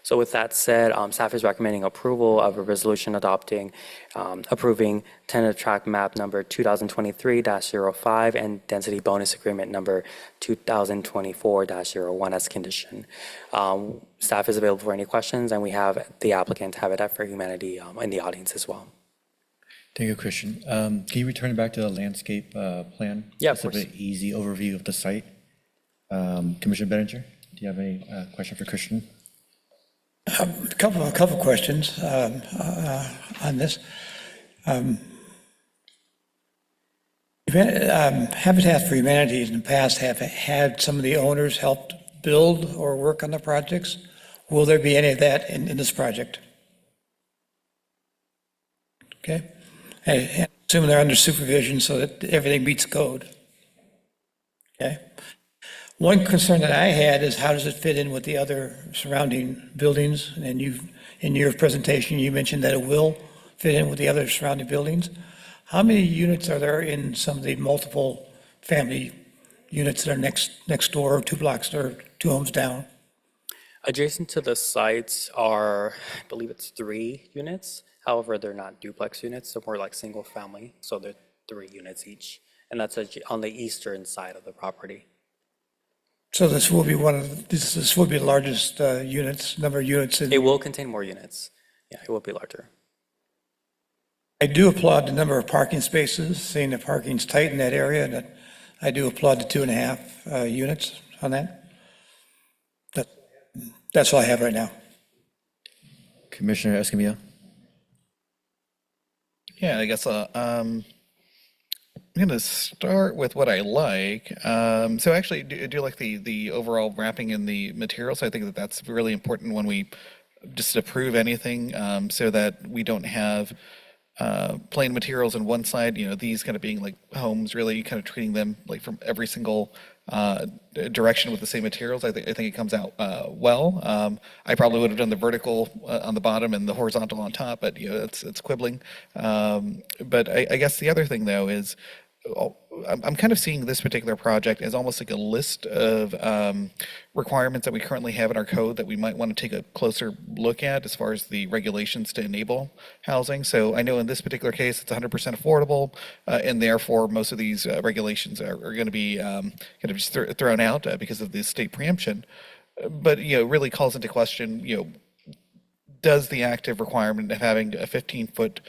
So with that said, staff is recommending approval of a resolution approving tentative tract map number 2023-05 and density bonus agreement number 2024-01 as condition. Staff is available for any questions, and we have the applicant, Habitat for Humanity, in the audience as well. Thank you, Christian. Can you return back to the landscape plan? Yeah, of Just a course. bit easy overview of the site. Commissioner Bettinger, do you have any question for Christian? A couple questions on this. Habitat for Humanity in the past have had some of the owners helped build or work on the projects. Will there be any of that in this project? Okay. And assume they're under supervision so that everything meets code. Okay. One concern that I had is how does it fit in with the other surrounding buildings? And in your presentation, you mentioned that it will fit in with the other surrounding buildings. How many units are there in some of the multiple family units that are next door, 2 blocks or 2 homes down? Adjacent to the sites are, I believe it's 3 units. However, they're not duplex units, they're more like single family. So they're 3 units each. And that's on the eastern side of the property. So this will be this will be the largest number of units. It will contain more units. Yeah, it will be larger. I do applaud the number of parking spaces, seeing the parking's tight in that area, and I do applaud the 2.5 units on that. That's all I have right now. Commissioner Escamilla? Yeah, I guess I'm going to start with what I like. So actually, I do like the overall wrapping in the materials. I think that that's really important when we just approve anything, so that we don't have plain materials on one side, these kind of being like homes, really kind of treating them like from every single direction with the same materials. I think it comes out well. I probably would have done the vertical on the bottom and the horizontal on top, but it's quibbling. But I guess the other thing though is I'm kind of seeing this particular project as almost like a list of requirements that we currently have in our code that we might want to take a closer look at as far as the regulations to enable housing. So I know in this particular case, it's 100% affordable, and therefore most of these regulations are going to be kind of just thrown out because of the state preemption. But, really calls into question, does the active requirement of having a 15-foot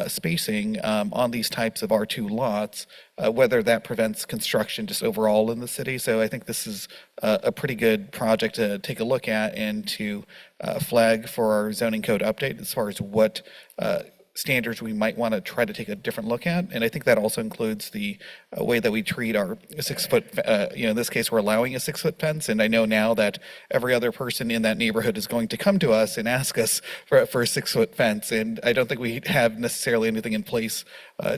spacing on these types of R2 lots, whether that prevents construction just overall in the city. So I think this is a pretty good project to take a look at and to flag for our zoning code update as far as what standards we might want to try to take a different look at. And I think that also includes the way that we treat our 6-foot, in this case, we're allowing a 6-foot fence. And I know now that every other person in that neighborhood is going to come to us and ask us for a 6-foot fence. And I don't think we have necessarily anything in place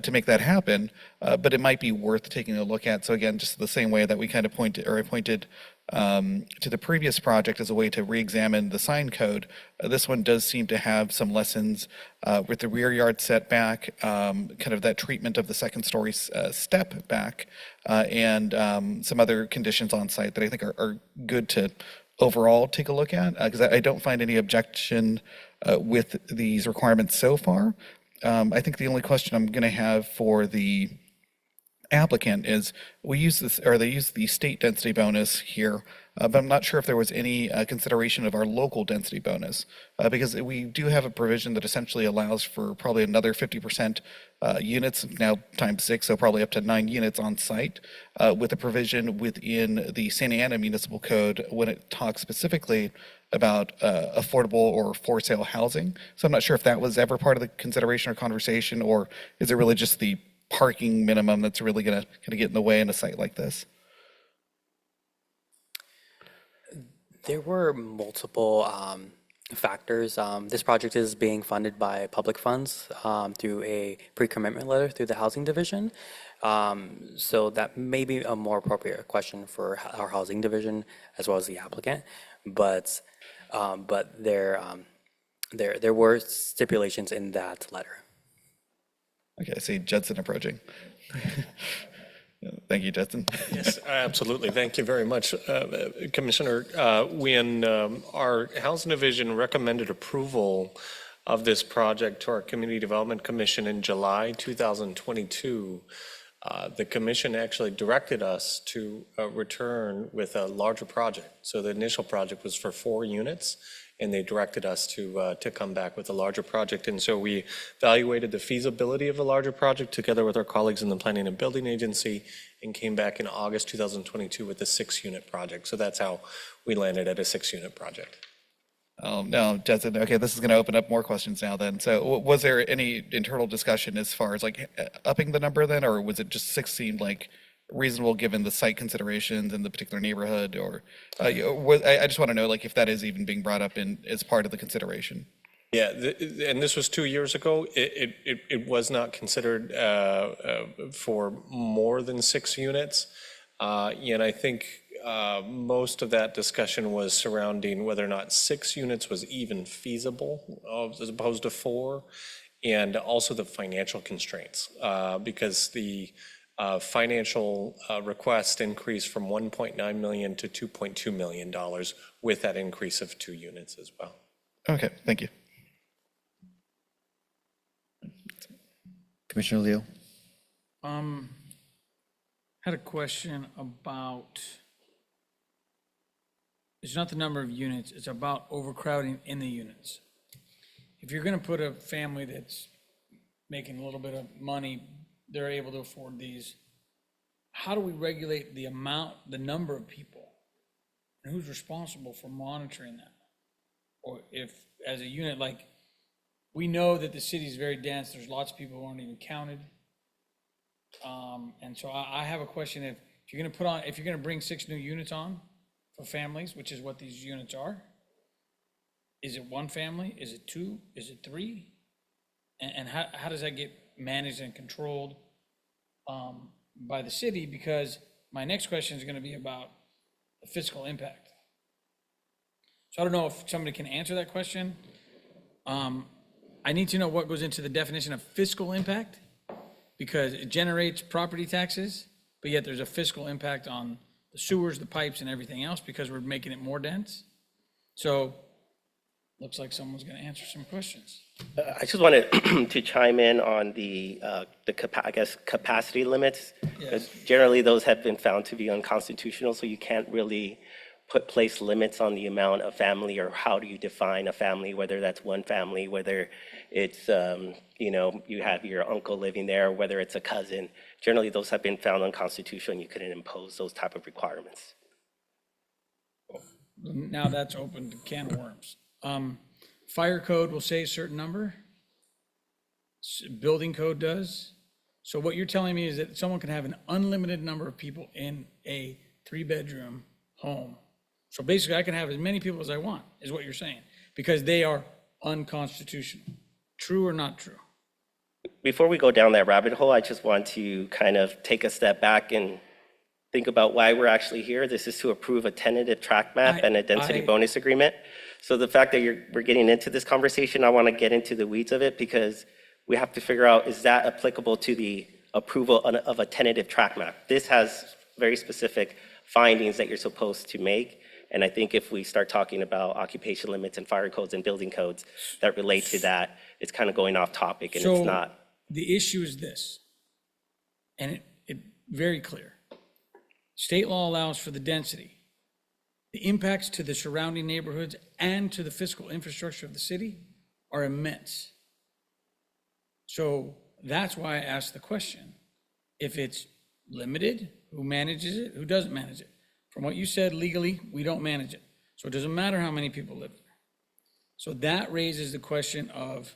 to make that happen, but it might be worth taking a look at. So again, just the same way that we kind of pointed to the previous project as a way to re-examine the sign code, this one does seem to have some lessons with the rear yard setback, kind of that treatment of the second story step back, and some other conditions on site that I think are good to overall take a look at, because I don't find any objection with these requirements so far. I think the only question I'm going to have for the applicant is they use the state density bonus here, but I'm not sure if there was any consideration of our local density bonus, because we do have a provision that essentially allows for probably another 50% units, now times 6, so probably up to 9 units on site, with a provision within the Santa Ana Municipal Code when it talks specifically about affordable or for sale housing. So I'm not sure if that was ever part of the consideration or conversation, or is it really just the parking minimum that's really going to get in the way in a site like this? There were multiple factors. This project is being funded by public funds through a pre-commitment letter through the Housing Division. So that may be a more appropriate question for our Housing Division as well as the applicant. But there were stipulations in that letter. Okay, I see Judson approaching. Thank you, Judson. Yes, absolutely. Thank you very much, Commissioner. When our Housing Division recommended approval of this project to our Community Development Commission in July 2022, the commission actually directed us to return with a larger project. So the initial project was for 4 units, and they directed us to come back with a larger project. And so we evaluated the feasibility of a larger project together with our colleagues in the Planning and Building Agency and came back in August 2022 with a 6-unit project. So that's how we landed at a 6-unit project. No, Judson, okay, this is going to open up more questions now then. So was there any internal discussion as far as like upping the number then, or was it just 6 seemed like reasonable given the site considerations in the particular neighborhood? Or I just want to know like if that is even being brought up in as part of the consideration. Yeah, and this was 2 years ago. It was not considered for more than 6 units. And I think most of that discussion was surrounding whether or not 6 units was even feasible as opposed to 4, and also the financial constraints, because the financial request increased from $1.9 million to $2.2 million with that increase of 2 units as well. Okay, thank you. Commissioner Leo? Had a question about, it's not the number of units, it's about overcrowding in the units. If you're gonna put a family that's making a little bit of money, they're able to afford these, how do we regulate the number of people? And who's responsible for monitoring that? Or if, as a unit, like, we know that the city's very dense, there's lots of people who aren't even counted. And so I have a question, if you're gonna bring 6 new units on for families, which is what these units are, is it 1 family? Is it 2? Is it 3? And how does that get managed and controlled by the city? Because my next question is gonna be about the fiscal impact. So I don't know if somebody can answer that question. I need to know what goes into the definition of fiscal impact, because it generates property taxes, but yet there's a fiscal impact on the sewers, the pipes, and everything else because we're making it more dense. So looks like someone's gonna answer some questions. I just wanted to chime in on the capacity limits. Yes. Generally, those have been found to be unconstitutional, so you can't really place limits on the amount of family, or how do you define a family, whether that's 1 family, whether it's, you have your uncle living there, whether it's a cousin. Generally, those have been found unconstitutional, and you couldn't impose those type of requirements. Now that's open to can of worms. Fire code will say a certain number. Building code does. So what you're telling me is that someone can have an unlimited number of people in a 3-bedroom home. So basically, I can have as many people as I want, is what you're saying, because they are unconstitutional. True or not true? Before we go down that rabbit hole, I just want to kind of take a step back and think about why we're actually here. This is to approve a tentative track map and a density bonus agreement. So the fact that we're getting into this conversation, I want to get into the weeds of it, because we have to figure out, is that applicable to the approval of a tentative track map? This has very specific findings that you're supposed to make. And I think if we start talking about occupation limits and fire codes and building codes that relate to that, it's kind of going off topic, and it's not. The issue is this, and it very clear. State law allows for the density. The impacts to the surrounding neighborhoods and to the fiscal infrastructure of the city are immense. So that's why I asked the question. If it's limited, who manages it? Who doesn't manage it? From what you said, legally, we don't manage it. So it doesn't matter how many people live there. So that raises the question of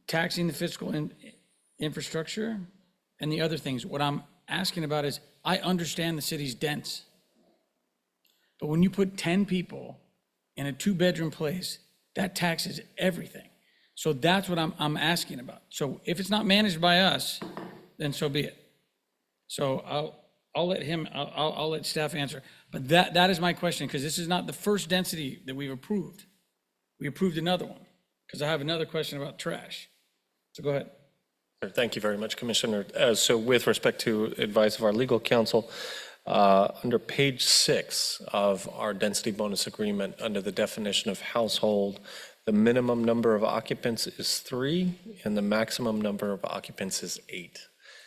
taxing the fiscal infrastructure and the other things. What I'm asking about is, I understand the city's dense, but when you put 10 people in a two-bedroom place, that taxes everything. So that's what I'm asking about. So if it's not managed by us, then so be it. So I'll let staff answer. But that is my question, because this is not the first density that we've approved. We approved another one, because I have another question about trash. So go ahead. Thank you very much, Commissioner. So with respect to advice of our legal counsel, under page 6 of our density bonus agreement, under the definition of household, the minimum number of occupants is 3, and the maximum number of occupants is 8.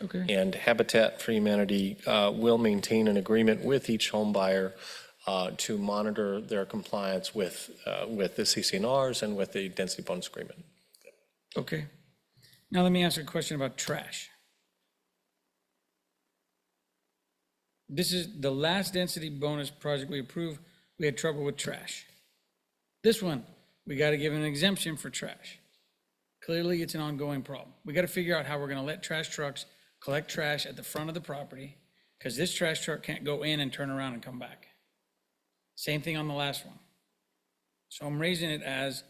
Okay. And Habitat for Humanity will maintain an agreement with each home buyer to monitor their compliance with the CCNRs and with the density bonus agreement. Okay. Now let me ask you a question about trash. This is the last density bonus project we approved. We had trouble with trash. This one, we got to give an exemption for trash. Clearly, it's an ongoing problem. We got to figure out how we're going to let trash trucks collect trash at the front of the property, because this trash truck can't go in and turn around and come back. Same thing on the last one. So I'm raising it as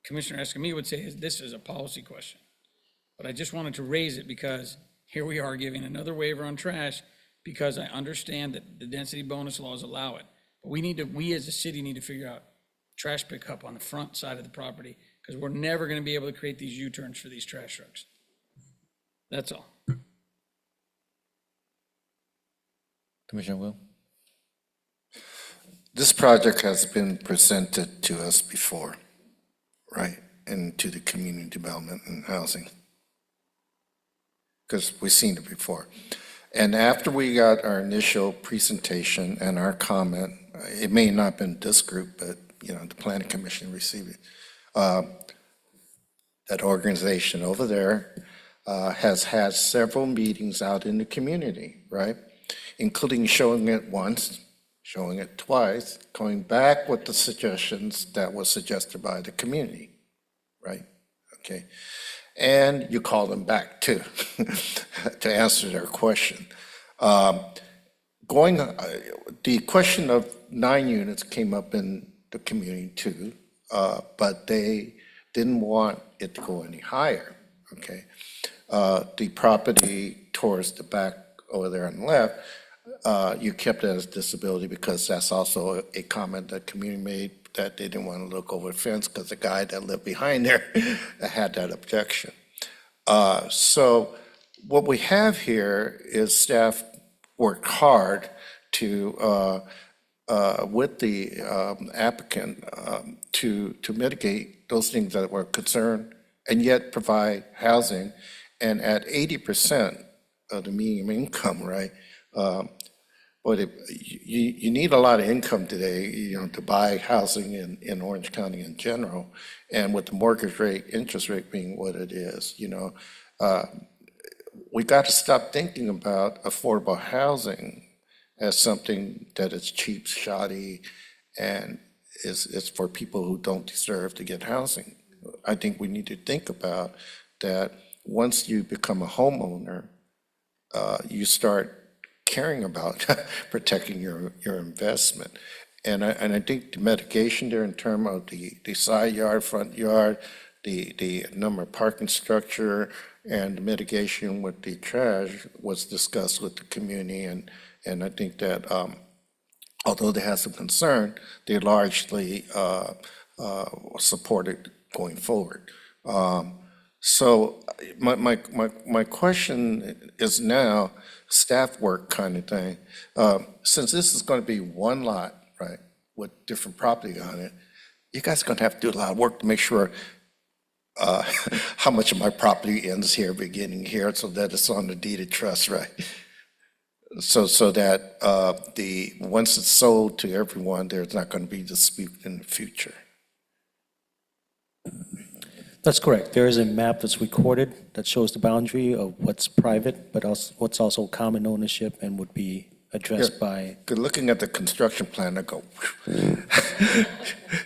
Commissioner Escamilla would say, this is a policy question. But I just wanted to raise it because here we are giving another waiver on trash, because I understand that the density bonus laws allow it. But we as a city need to figure out trash pickup on the front side of the property, because we're never going to be able to create these U-turns for these trash trucks. That's all. Commissioner Wu? This project has been presented to us before, right? And to the community development and housing. Because we've seen it before. And after we got our initial presentation and our comment, it may not have been this group, but the Planning Commission received it. That organization over there has had several meetings out in the community, right? Including showing it once, showing it twice, coming back with the suggestions that was suggested by the community, right? Okay. And you call them back too, to answer their question. The question of 9 units came up in the community too, but they didn't want it to go any higher, okay? The property towards the back over there on the left, you kept it as disability because that's also a comment that community made, that they didn't want to look over the fence because the guy that lived behind there had that objection. So what we have here is staff worked hard to, with the applicant, to mitigate those things that were concerned and yet provide housing. And at 80% of the median income, right? But you need a lot of income today, to buy housing in Orange County in general. And with the mortgage rate, interest rate being what it is, we got to stop thinking about affordable housing as something that is cheap, shoddy, and is for people who don't deserve to get housing. I think we need to think about that once you become a homeowner, you start caring about protecting your investment. And I think the mitigation there in terms of the side yard, front yard, the number of parking structure, and the mitigation with the trash was discussed with the community. And I think that although they have some concern, they largely supported going forward. So my question is now, staff work kind of thing. Since this is going to be one lot, right, with different property on it, you guys are going to have to do a lot of work to make sure how much of my property ends here, beginning here, so that it's on the deed of trust, right? So that once it's sold to everyone, there's not going to be dispute in the future. That's correct. There is a map that's recorded that shows the boundary of what's private, but also what's also common ownership and would be addressed by. Good. Looking at the construction plan, I go,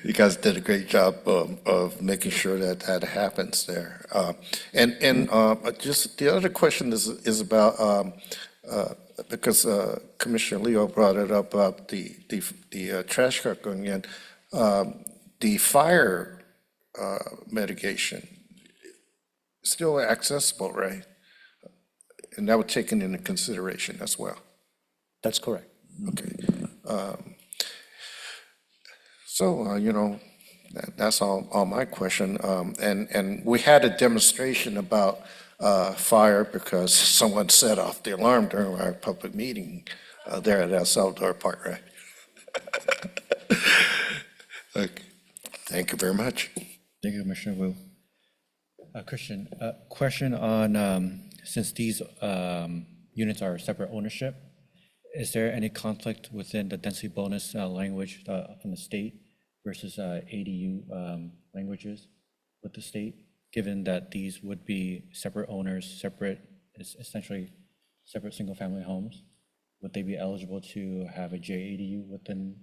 you guys did a great job of making sure that that happens there. And just the other question is about, because Commissioner Leo brought it up, about the trash truck going in. The fire mitigation is still accessible, right? And that was taken into consideration as well. That's correct. Okay. So, that's all my question. And we had a demonstration about fire because someone set off the alarm during our public meeting there at El Salvador Park, right? Okay. Thank you very much. Thank you, Commissioner Wu. Christian, question on, since these units are separate ownership, is there any conflict within the density bonus language from the state versus ADU languages with the state, given that these would be separate owners, essentially separate single-family homes? Would they be eligible to have a JADU within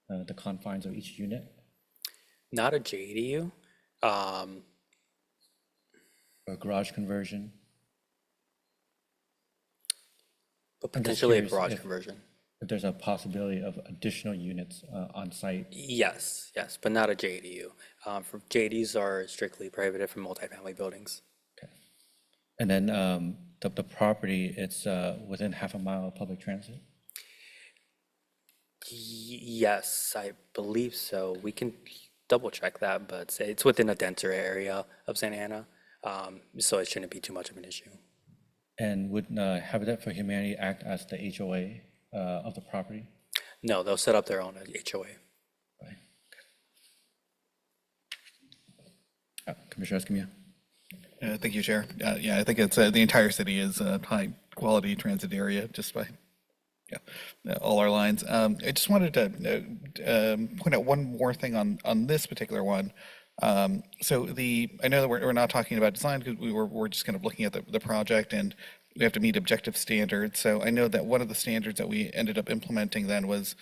the confines of each unit? Not a JDU. Or garage conversion? But I'm just potentially a curious garage if- conversion. If there's a possibility of additional units on site? Yes, but not a JDU. For JDs are strictly prohibited from multifamily buildings. And then the property, it's within half a mile of public transit? Yes, I believe so. We can double check that, but it's within a denser area of Santa Ana, so it shouldn't be too much of an issue. And would Habitat for Humanity act as the HOA of the property? No, they'll set up their own HOA. Commissioner Escamilla? Thank you, Chair. Yeah, I think it's, the entire city is a high-quality transit area, just by, all our lines. I just wanted to point out one more thing on this particular one. So I know that we're not talking about design because we're just kind of looking at the project, and we have to meet objective standards. So I know that one of the standards that we ended up implementing then was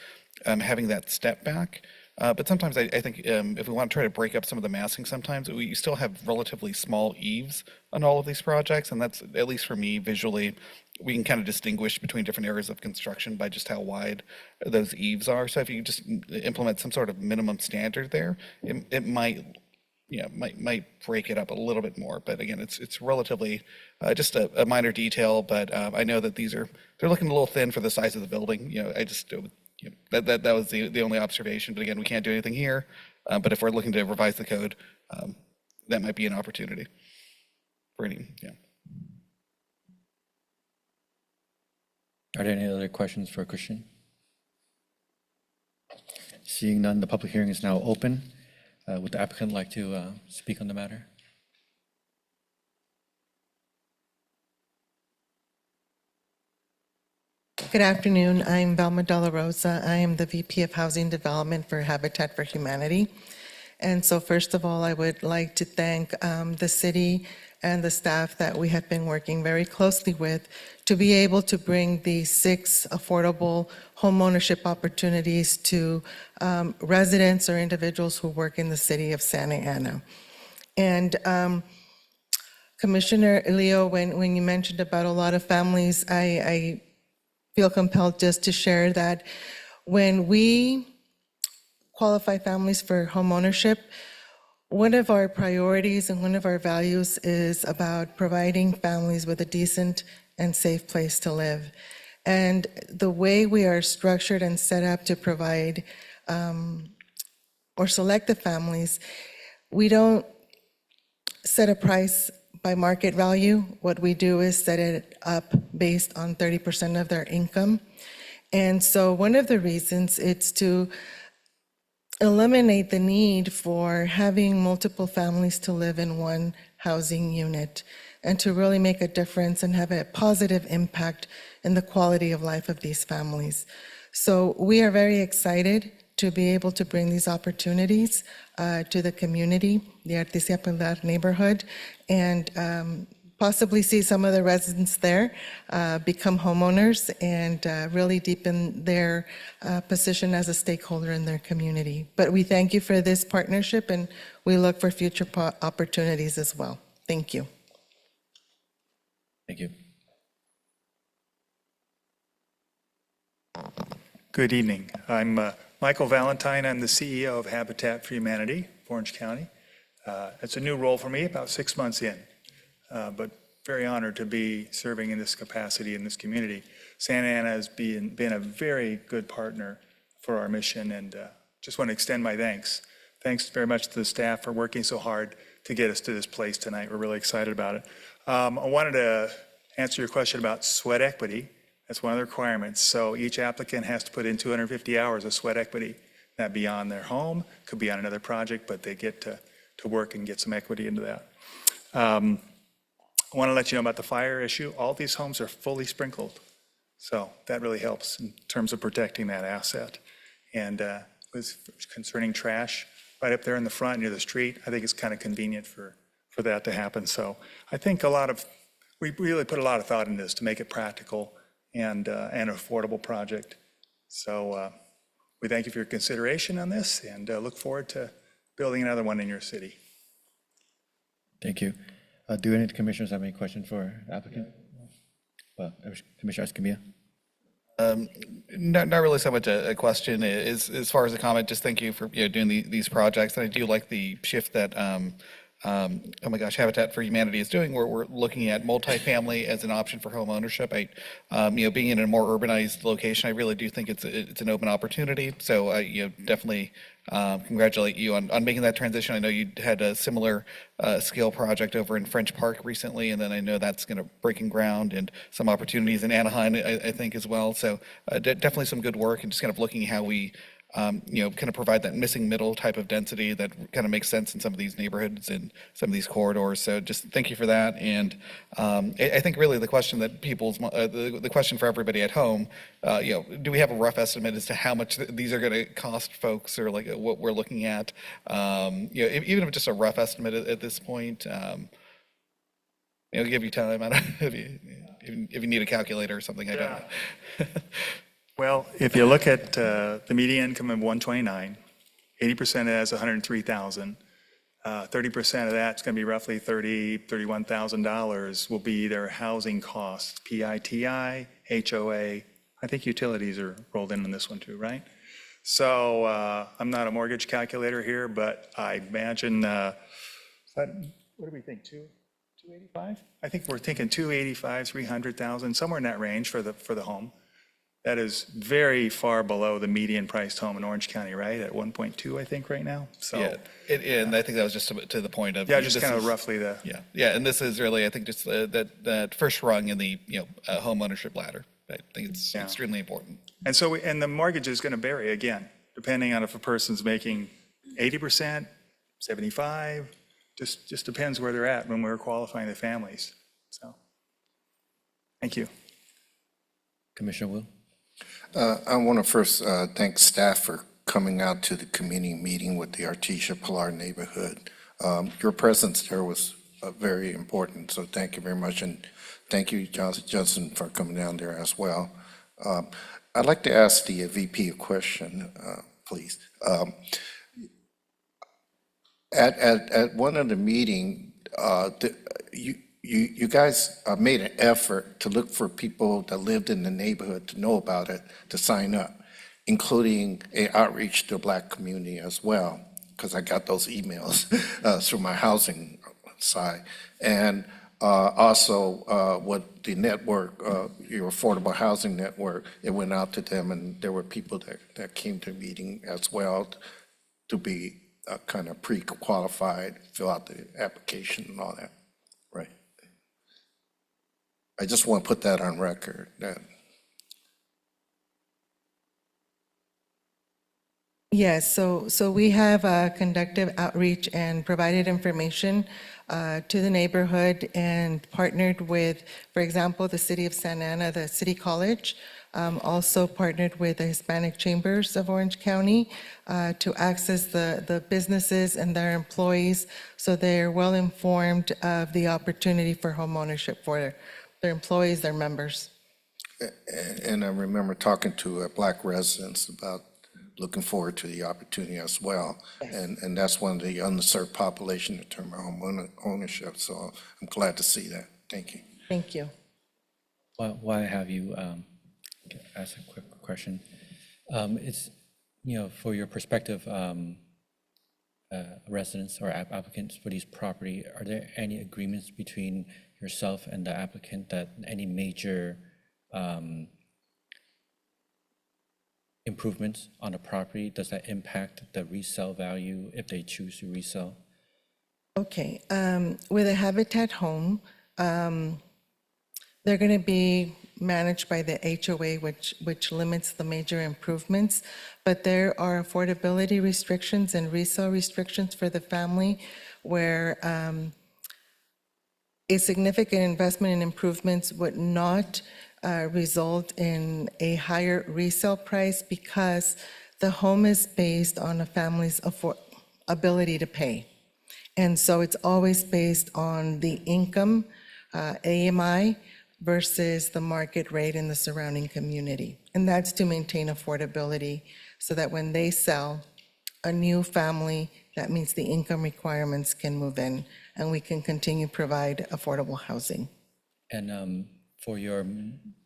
having that step back. But sometimes I think if we want to try to break up some of the massing, sometimes we still have relatively small eaves on all of these projects. And that's, at least for me, visually, we can kind of distinguish between different areas of construction by just how wide those eaves are. So if you just implement some sort of minimum standard there, it might break it up a little bit more. But again, it's relatively just a minor detail. But I know that they're looking a little thin for the size of the building. That was the only observation. But again, we can't do anything here. But if we're looking to revise the code, that might be an opportunity for any. Are there any other questions for Christian? Seeing none, the public hearing is now open. Would the applicant like to speak on the matter? Good afternoon. I'm Velma Della Rosa. I am the VP of Housing Development for Habitat for Humanity. And so first of all, I would like to thank the city and the staff that we have been working very closely with to be able to bring these 6 affordable homeownership opportunities to residents or individuals who work in the city of Santa Ana. And Commissioner Leo, when you mentioned about a lot of families, I feel compelled just to share that when we qualify families for homeownership, one of our priorities and one of our values is about providing families with a decent and safe place to live. And the way we are structured and set up to provide or select the families, we don't set a price by market value. What we do is set it up based on 30% of their income. And so one of the reasons it's to eliminate the need for having multiple families to live in one housing unit and to really make a difference and have a positive impact in the quality of life of these families. So we are very excited to be able to bring these opportunities to the community, the Artesia Pilar neighborhood, and possibly see some of the residents there become homeowners and really deepen their position as a stakeholder in their community. But we thank you for this partnership, and we look for future opportunities as well. Thank you. Thank you. Good evening. I'm Michael Valentine. I'm the CEO of Habitat for Humanity, Orange County. It's a new role for me, about 6 months in, but very honored to be serving in this capacity in this community. Santa Ana has been a very good partner for our mission, and just want to extend my thanks. Thanks very much to the staff for working so hard to get us to this place tonight. We're really excited about it. I wanted to answer your question about sweat equity. That's one of the requirements. So each applicant has to put in 250 hours of sweat equity. That be on their home, could be on another project, but they get to work and get some equity into that. I want to let you know about the fire issue. All these homes are fully sprinkled. So that really helps in terms of protecting that asset. And with concerning trash, right up there in the front near the street, I think it's kind of convenient for that to happen. So I think we really put a lot of thought in this to make it practical and an affordable project. So we thank you for your consideration on this and look forward to building another one in your city. Thank you. Do any of the commissioners have any questions for the applicant? Well, Commissioner Escamilla? Not really so much a question, as far as a comment, just thank you for, doing these projects. And I do like the shift that, oh my gosh, Habitat for Humanity is doing, where we're looking at multifamily as an option for home ownership. Being in a more urbanized location, I really do think it's an open opportunity. So, definitely congratulate you on making that transition. I know you had a similar scale project over in French Park recently, and then I know that's going to breaking ground and some opportunities in Anaheim, I think, as well. So definitely some good work, and just kind of looking how we kind of provide that missing middle type of density that kind of makes sense in some of these neighborhoods and some of these corridors. So just thank you for that. And I think really the question that the question for everybody at home, do we have a rough estimate as to how much these are going to cost folks, or like what we're looking at? Even if it's just a rough estimate at this point, give you time. I don't know if you need a calculator or something. I don't know. Well, if you look at the median income of 129, 80% of that is 103,000. 30% of that's going to be roughly $31,000 will be their housing costs, PITI, HOA. I think utilities are rolled in on this one too, right? So I'm not a mortgage calculator here, but I imagine, what do we think, 285? I think we're thinking 285, 300,000, somewhere in that range for the home. That is very far below the median priced home in Orange County, right? At 1.2, I think, right now. So and I think that was just to the point of. Yeah, just kind of roughly the. Yeah, and this is really, I think, just that first rung in the home ownership ladder. I think it's extremely important. And so, and the mortgage is going to vary again, depending on if a person's making 80%, 75, just depends where they're at when we're qualifying the families. So, thank you. Commissioner Wu? I want to first thank staff for coming out to the community meeting with the Artesia Pilar neighborhood. Your presence there was very important, so thank you very much. And thank you, Johnson, for coming down there as well. I'd like to ask the VP a question, please. At one of the meeting, you guys made an effort to look for people that lived in the neighborhood to know about it, to sign up, including an outreach to the Black community as well, because I got those emails through my housing side. And also what the network, your affordable housing network, it went out to them, and there were people that came to the meeting as well to be kind of pre-qualified, fill out the application and all that. Right. I just want to put that on record. Yes, so we have conducted outreach and provided information to the neighborhood and partnered with, for example, the City of Santa Ana, the City College, also partnered with the Hispanic Chambers of Orange County to access the businesses and their employees so they're well informed of the opportunity for homeownership for their employees, their members. And I remember talking to Black residents about looking forward to the opportunity as well. Yes. And that's one of the underserved population in terms of home ownership. So I'm glad to see that. Thank you. Thank you. Why have you ask a quick question? for your prospective residents or applicants for these property, are there any agreements between yourself and the applicant that any major improvements on the property, does that impact the resale value if they choose to resell? Okay, with a Habitat home, they're going to be managed by the HOA, which limits the major improvements, but there are affordability restrictions and resale restrictions for the family where a significant investment in improvements would not result in a higher resale price because the home is based on a family's ability to pay. And so it's always based on the income, AMI, versus the market rate in the surrounding community. And that's to maintain affordability so that when they sell, a new family that meets the income requirements can move in and we can continue to provide affordable housing. And for your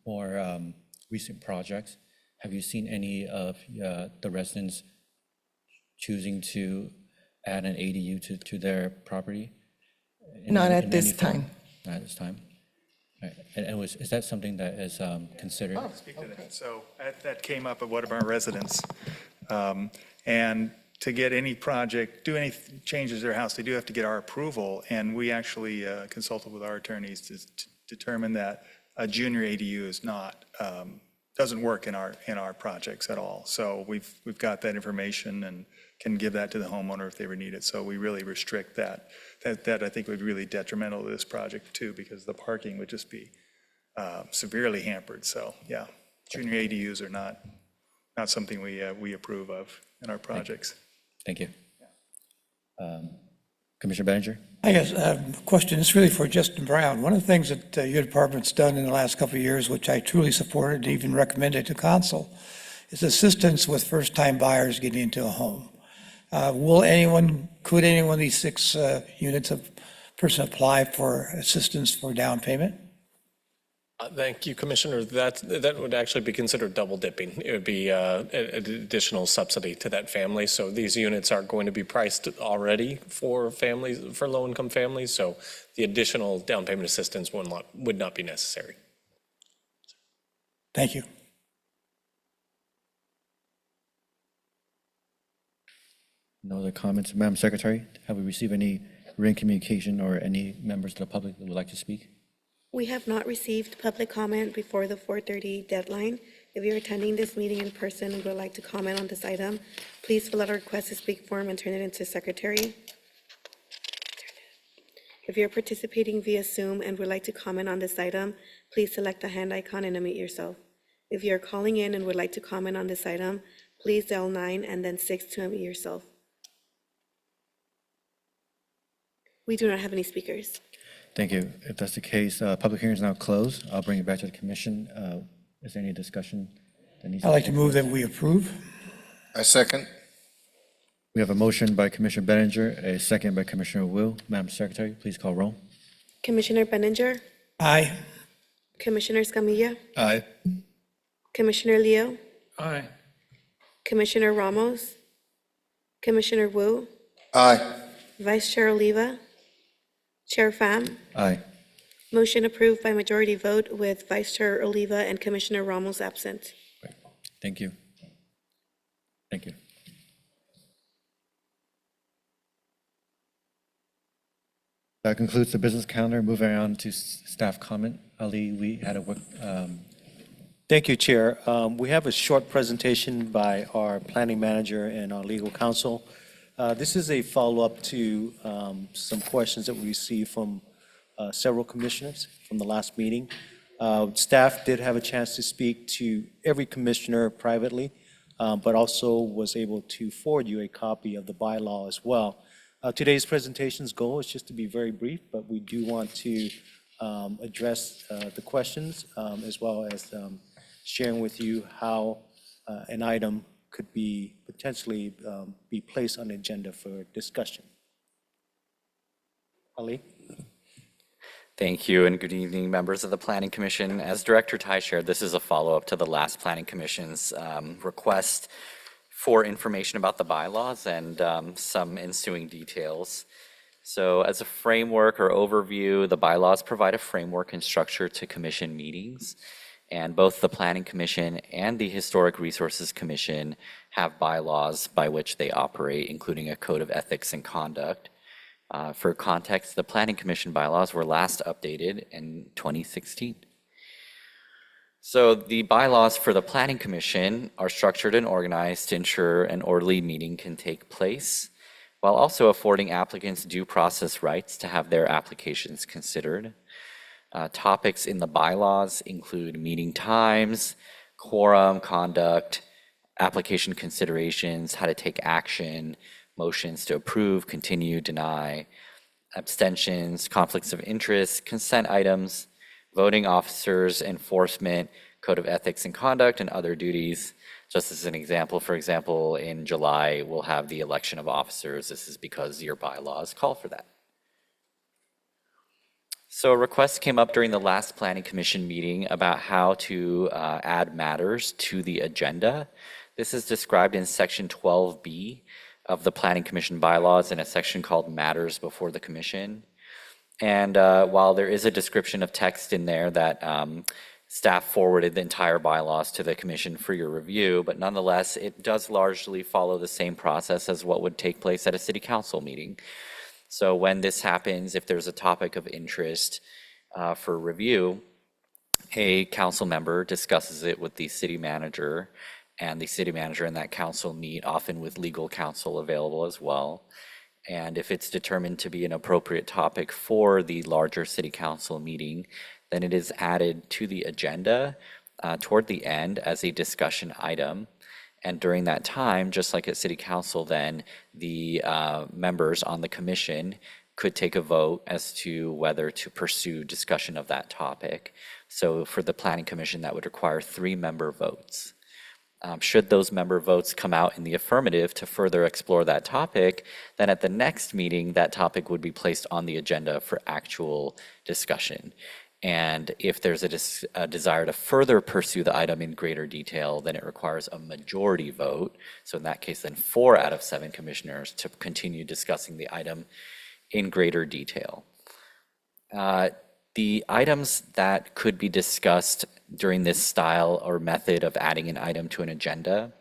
more recent projects, have you seen any of the residents choosing to add an ADU to their property? Not at this any form? time. Not at this time? Right. And is that something that is considered? I'll speak to that. So that came up at one of our residents. And to get any project, do any changes to their house, they do have to get our approval. And we actually consulted with our attorneys to determine that a junior ADU is not, doesn't work in our projects at all. So we've got that information and can give that to the homeowner if they ever need it. So we really restrict that. That I think would be really detrimental to this project too, because the parking would just be severely hampered. So yeah, junior ADUs are not something we approve of in our projects. Thank you. Commissioner Benninger? I guess the question is really for Justin Brown. One of the things that your department's done in the last couple of years, which I truly supported and even recommended to council, is assistance with first-time buyers getting into a home. Could any one of these 6 units of person apply for assistance for down payment? Thank you, Commissioner. That would actually be considered double dipping. It would be an additional subsidy to that family. So these units are going to be priced already for families, for low-income families. So the additional down payment assistance would not be necessary. Thank you. No other comments? Madam Secretary, have we received any written communication or any members of the public that would like to speak? We have not received public comment before the 4:30 deadline. If you're attending this meeting in person and would like to comment on this item, please fill out a request to speak form and turn it into Secretary. If you're participating via Zoom and would like to comment on this item, please select the hand icon and unmute yourself. If you're calling in and would like to comment on this item, please dial 9 and then 6 to unmute yourself. We do not have any speakers. Thank you. If that's the case, public hearing is now closed. I'll bring it back to the commission. Is there any discussion that needs? I'd like to move that we approve. I second. We have a motion by Commissioner Benninger, a second by Commissioner Wu. Madam Secretary, please call roll. Commissioner Benninger, Aye. Commissioner Escamilla, Aye. Commissioner Leo, Aye. Commissioner Ramos, Commissioner Wu, Aye. Vice Chair Oliva, Chair Pham. Aye. Motion approved by majority vote with Vice Chair Oliva and Commissioner Ramos absent. Thank you. Thank you. That concludes the business calendar. Moving on to staff comment. Ali, we had a Thank you, Chair. We have a short presentation by our planning manager and our legal counsel. This is a follow-up to some questions that we received from several commissioners from the last meeting. Staff did have a chance to speak to every commissioner privately, but also was able to forward you a copy of the bylaw as well. Today's presentation's goal is just to be very brief, but we do want to address the questions as well as sharing with you how an item could be potentially be placed on the agenda for discussion. Ali? Thank you, and good evening, members of the Planning Commission. As Director Tai shared, this is a follow-up to the last Planning Commission's request for information about the bylaws and some ensuing details. So as a framework or overview, the bylaws provide a framework and structure to commission meetings. And both the Planning Commission and the Historic Resources Commission have bylaws by which they operate, including a code of ethics and conduct. For context, the Planning Commission bylaws were last updated in 2016. So the bylaws for the Planning Commission are structured and organized to ensure an orderly meeting can take place, while also affording applicants due process rights to have their applications considered. Topics in the bylaws include meeting times, quorum, conduct, application considerations, how to take action, motions to approve, continue, deny, abstentions, conflicts of interest, consent items, voting officers, enforcement, code of ethics and conduct, and other duties. Just as an example, for example, in July, we'll have the election of officers. This is because your bylaws call for that. So a request came up during the last Planning Commission meeting about how to add matters to the agenda. This is described in Section 12B of the Planning Commission bylaws in a section called Matters Before the Commission. And while there is a description of text in there that staff forwarded the entire bylaws to the commission for your review, but nonetheless, it does largely follow the same process as what would take place at a city council meeting. So when this happens, if there's a topic of interest for review, a council member discusses it with the city manager, and the city manager and that council meet, often with legal counsel available as well. And if it's determined to be an appropriate topic for the larger city council meeting, then it is added to the agenda toward the end as a discussion item. And during that time, just like at city council, then the members on the commission could take a vote as to whether to pursue discussion of that topic. So for the Planning Commission, that would require 3-member votes. Should those member votes come out in the affirmative to further explore that topic, then at the next meeting, that topic would be placed on the agenda for actual discussion. And if there's a desire to further pursue the item in greater detail, then it requires a majority vote. So in that case, then 4 out of 7 commissioners to continue discussing the item in greater detail. The items that could be discussed during this style or method of adding an item to an agenda,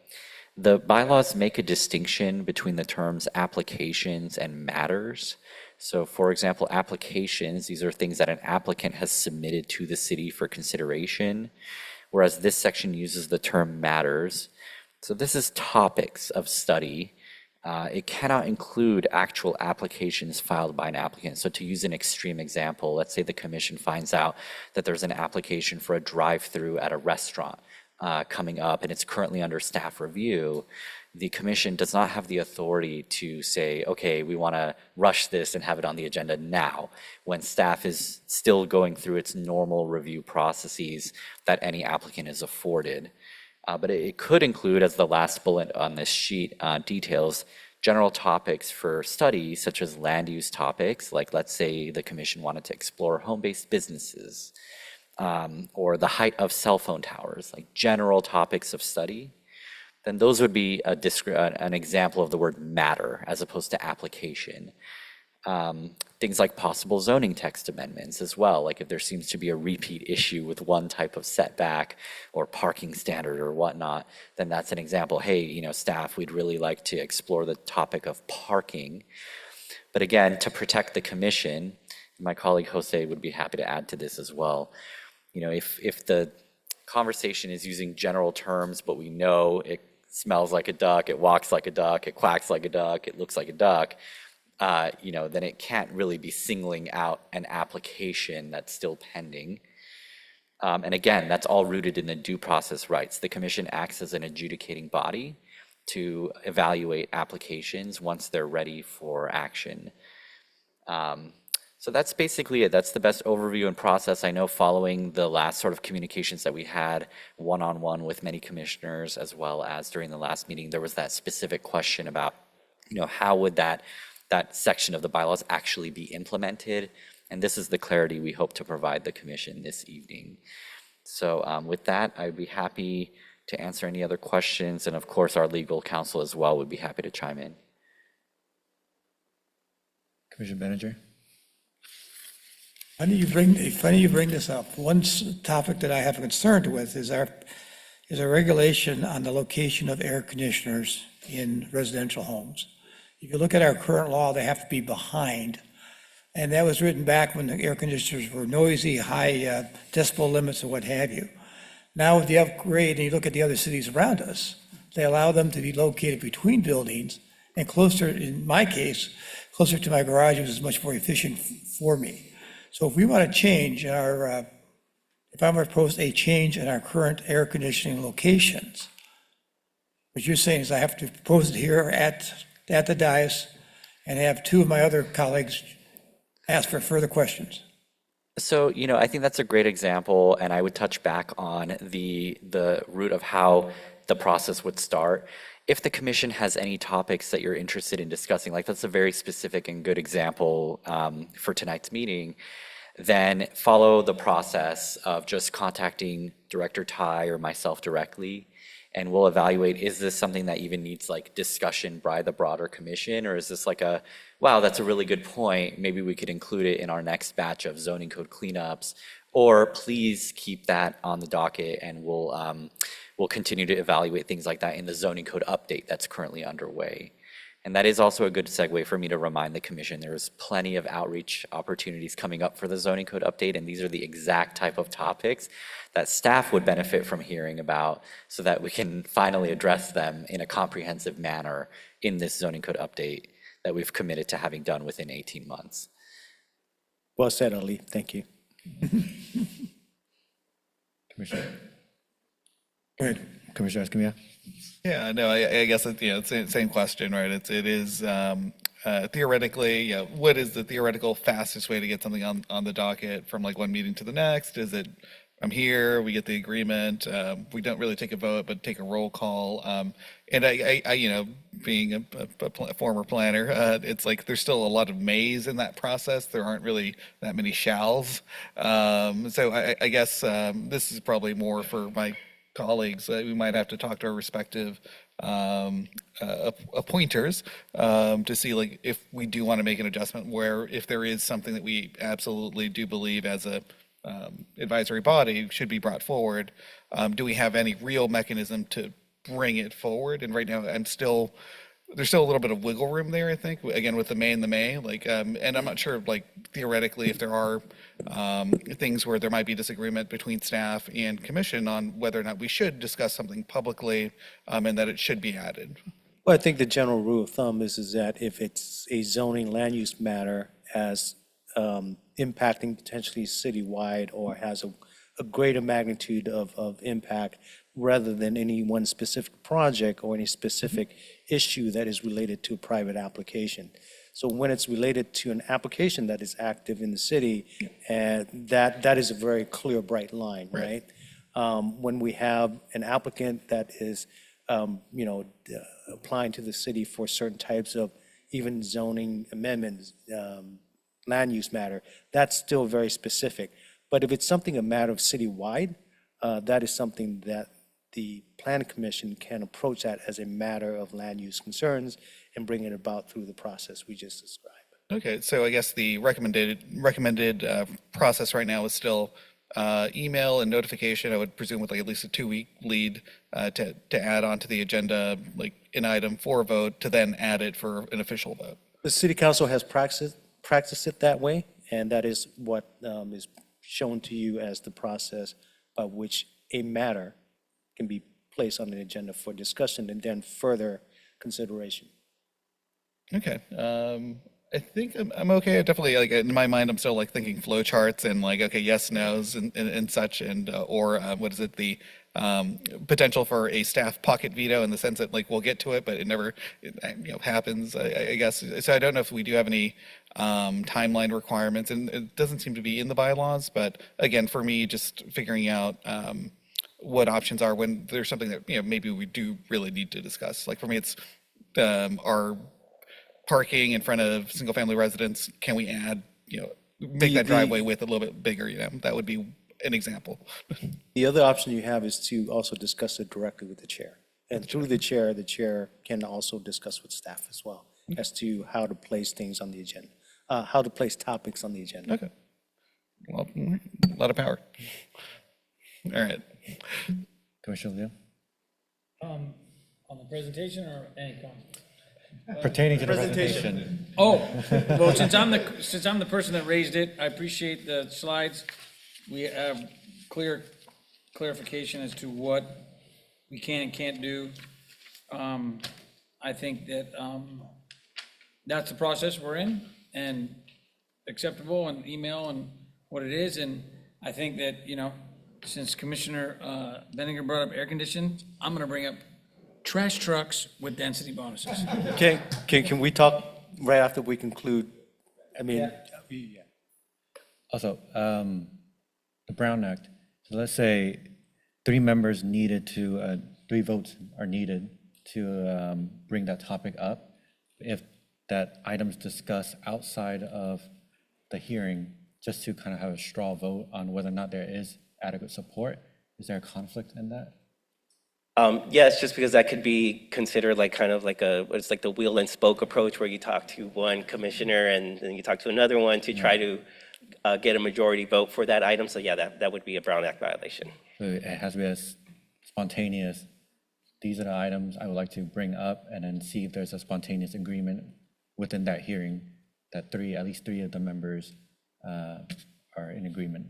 the bylaws make a distinction between the terms applications and matters. So for example, applications, these are things that an applicant has submitted to the city for consideration, whereas this section uses the term matters. So this is topics of study. It cannot include actual applications filed by an applicant. So to use an extreme example, let's say the commission finds out that there's an application for a drive-through at a restaurant coming up and it's currently under staff review. The commission does not have the authority to say, okay, we want to rush this and have it on the agenda now, when staff is still going through its normal review processes that any applicant is afforded. But it could include, as the last bullet on this sheet details, general topics for study, such as land use topics, like let's say the commission wanted to explore home-based businesses, or the height of cell phone towers, like general topics of study. Then those would be an example of the word matter as opposed to application. Things like possible zoning text amendments as well, like if there seems to be a repeat issue with one type of setback or parking standard or whatnot, then that's an example. Hey, staff, we'd really like to explore the topic of parking. But again, to protect the commission, my colleague Jose would be happy to add to this as well. If the conversation is using general terms, but we know it smells like a duck, it walks like a duck, it quacks like a duck, it looks like a duck, then it can't really be singling out an application that's still pending. And again, that's all rooted in the due process rights. The commission acts as an adjudicating body to evaluate applications once they're ready for action. So that's basically it. That's the best overview and process. I know following the last sort of communications that we had one-on-one with many commissioners, as well as during the last meeting, there was that specific question about, how would that section of the bylaws actually be implemented? And this is the clarity we hope to provide the commission this evening. So with that, I'd be happy to answer any other questions. And of course, our legal counsel as well would be happy to chime in. Commissioner Benninger? Funny you bring this up. One topic that I have a concern with is our regulation on the location of air conditioners in residential homes. If you look at our current law, they have to be behind. And that was written back when the air conditioners were noisy, high decibel limits and what have you. Now with the upgrade, and you look at the other cities around us, they allow them to be located between buildings and closer, in my case, closer to my garage, which is much more efficient for me. So if we want to change our, if I'm going to propose a change in our current air conditioning locations, what you're saying is I have to propose it here at the dais and have two of my other colleagues ask for further questions. So, I think that's a great example, and I would touch back on the route of how the process would start. If the commission has any topics that you're interested in discussing, like that's a very specific and good example for tonight's meeting, then follow the process of just contacting Director Tai or myself directly, and we'll evaluate, is this something that even needs like discussion by the broader commission, or is this like a, wow, that's a really good point, maybe we could include it in our next batch of zoning code cleanups, or please keep that on the docket and we'll continue to evaluate things like that in the zoning code update that's currently underway. And that is also a good segue for me to remind the commission there's plenty of outreach opportunities coming up for the zoning code update, and these are the exact type of topics that staff would benefit from hearing about so that we can finally address them in a comprehensive manner in this zoning code update that we've committed to having done within 18 months. Well said, Ali. Thank you. Commissioner? Go ahead. Commissioner Escamilla? Yeah, no, I guess it's the same question, right? It is theoretically, what is the theoretical fastest way to get something on the docket from like one meeting to the next? Is it, I'm here, we get the agreement, we don't really take a vote, but take a roll call. And I being a former planner, it's like there's still a lot of mays in that process. There aren't really that many shalls. So I guess this is probably more for my colleagues. We might have to talk to our respective appointers to see like if we do want to make an adjustment where if there is something that we absolutely do believe as a advisory body should be brought forward, do we have any real mechanism to bring it forward? And right now there's still a little bit of wiggle room there, I think, again, with the may and the may, like, and I'm not sure, like, theoretically, if there are things where there might be disagreement between staff and commission on whether or not we should discuss something publicly and that it should be added. Well, I think the general rule of thumb is that if it's a zoning land use matter as impacting potentially citywide or has a greater magnitude of impact rather than any one specific project or any specific issue that is related to a private application. So when it's related to an application that is active in the city, that is a very clear, bright line, right? When we have an applicant that is, applying to the city for certain types of even zoning amendments, land use matter, that's still very specific. But if it's something a matter of citywide, that is something that the planning commission can approach that as a matter of land use concerns and bring it about through the process we just described. Okay, so I guess the recommended process right now is still email and notification. I would presume with like at least a 2-week lead to add onto the agenda, like an item for a vote, to then add it for an official vote. The city council has practiced it that way, and that is what is shown to you as the process by which a matter can be placed on an agenda for discussion and then further consideration. Okay. I think I'm okay. I definitely, like, in my mind, I'm still like thinking flow charts and like, okay, yes, no's and such, and or what is it, the potential for a staff pocket veto in the sense that like we'll get to it, but it never happens, I guess. So I don't know if we do have any timeline requirements, and it doesn't seem to be in the bylaws, but again, for me, just figuring out what options are when there's something that maybe we do really need to discuss. Like for me, it's our parking in front of single family residents. Can we add, make that driveway width a little bit bigger? That would be an example. The other option you have is to also discuss it directly with the chair. And through the chair can also discuss with staff as well as to how to place things on the agenda, how to place topics on the agenda. Okay. Well, a lot of power. All right. Commissioner Leo? On the presentation or any comment? Pertaining to the presentation. Oh, well, since I'm the person that raised it, I appreciate the slides. We have clarification as to what we can and can't do. I think that, that's the process we're in and acceptable and email and what it is. And I think that, since Commissioner Benninger brought up air conditioning, I'm gonna bring up trash trucks with density bonuses. Can we talk right after we conclude? I mean, yeah. Also, the Brown Act, so let's say 3 members needed to, 3 votes are needed to bring that topic up. If that item's discussed outside of the hearing, just to kind of have a straw vote on whether or not there is adequate support, is there a conflict in that? Yes, just because that could be considered like kind of like it's like the wheel and spoke approach where you talk to one commissioner and then you talk to another one to try to get a majority vote for that item. So yeah, that would be a Brown Act violation. So it has to be as spontaneous. These are the items I would like to bring up, and then see if there's a spontaneous agreement within that hearing that at least three of the members are in agreement.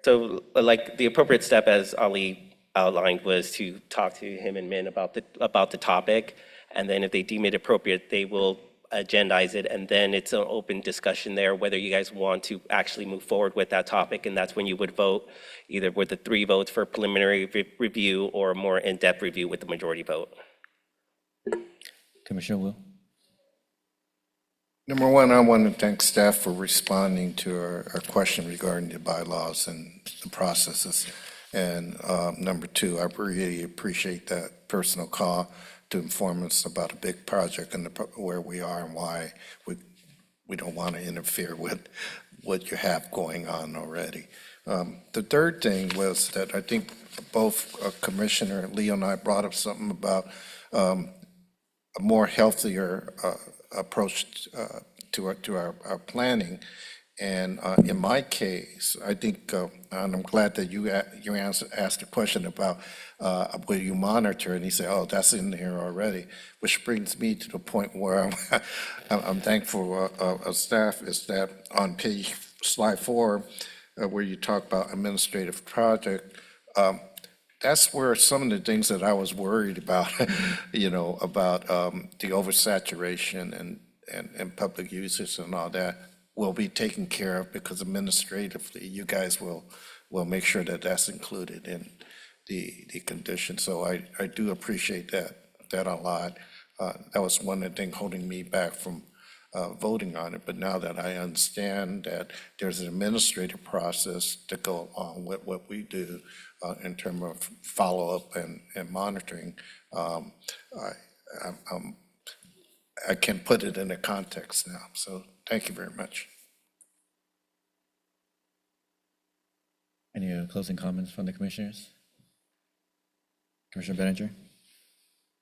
So like the appropriate step, as Ali outlined, was to talk to him and Min about the topic, and then if they deem it appropriate, they will agendize it, and then it's an open discussion there whether you guys want to actually move forward with that topic, and that's when you would vote either with the 3 votes for preliminary review or a more in-depth review with the majority vote. Commissioner Wu? Number one, I want to thank staff for responding to our question regarding the bylaws and the processes. And number two, I really appreciate that personal call to inform us about a big project and where we are and why we don't want to interfere with what you have going on already. The third thing was that I think both Commissioner Leo and I brought up something about a more healthier approach to our planning. And in my case, I think, and I'm glad that you asked a question about will you monitor, and he said, oh, that's in here already, which brings me to the point where I'm thankful of staff, is that on slide 4, where you talk about administrative project, that's where some of the things that I was worried about, about the oversaturation and public usage and all that will be taken care of, because administratively, you guys will make sure that that's included in the condition. So I do appreciate that a lot. That was one of the things holding me back from voting on it. But now that I understand that there's an administrative process to go along with what we do in terms of follow-up and monitoring, I can put it in a context now. So thank you very much. Any closing comments from the commissioners? Commissioner Benninger?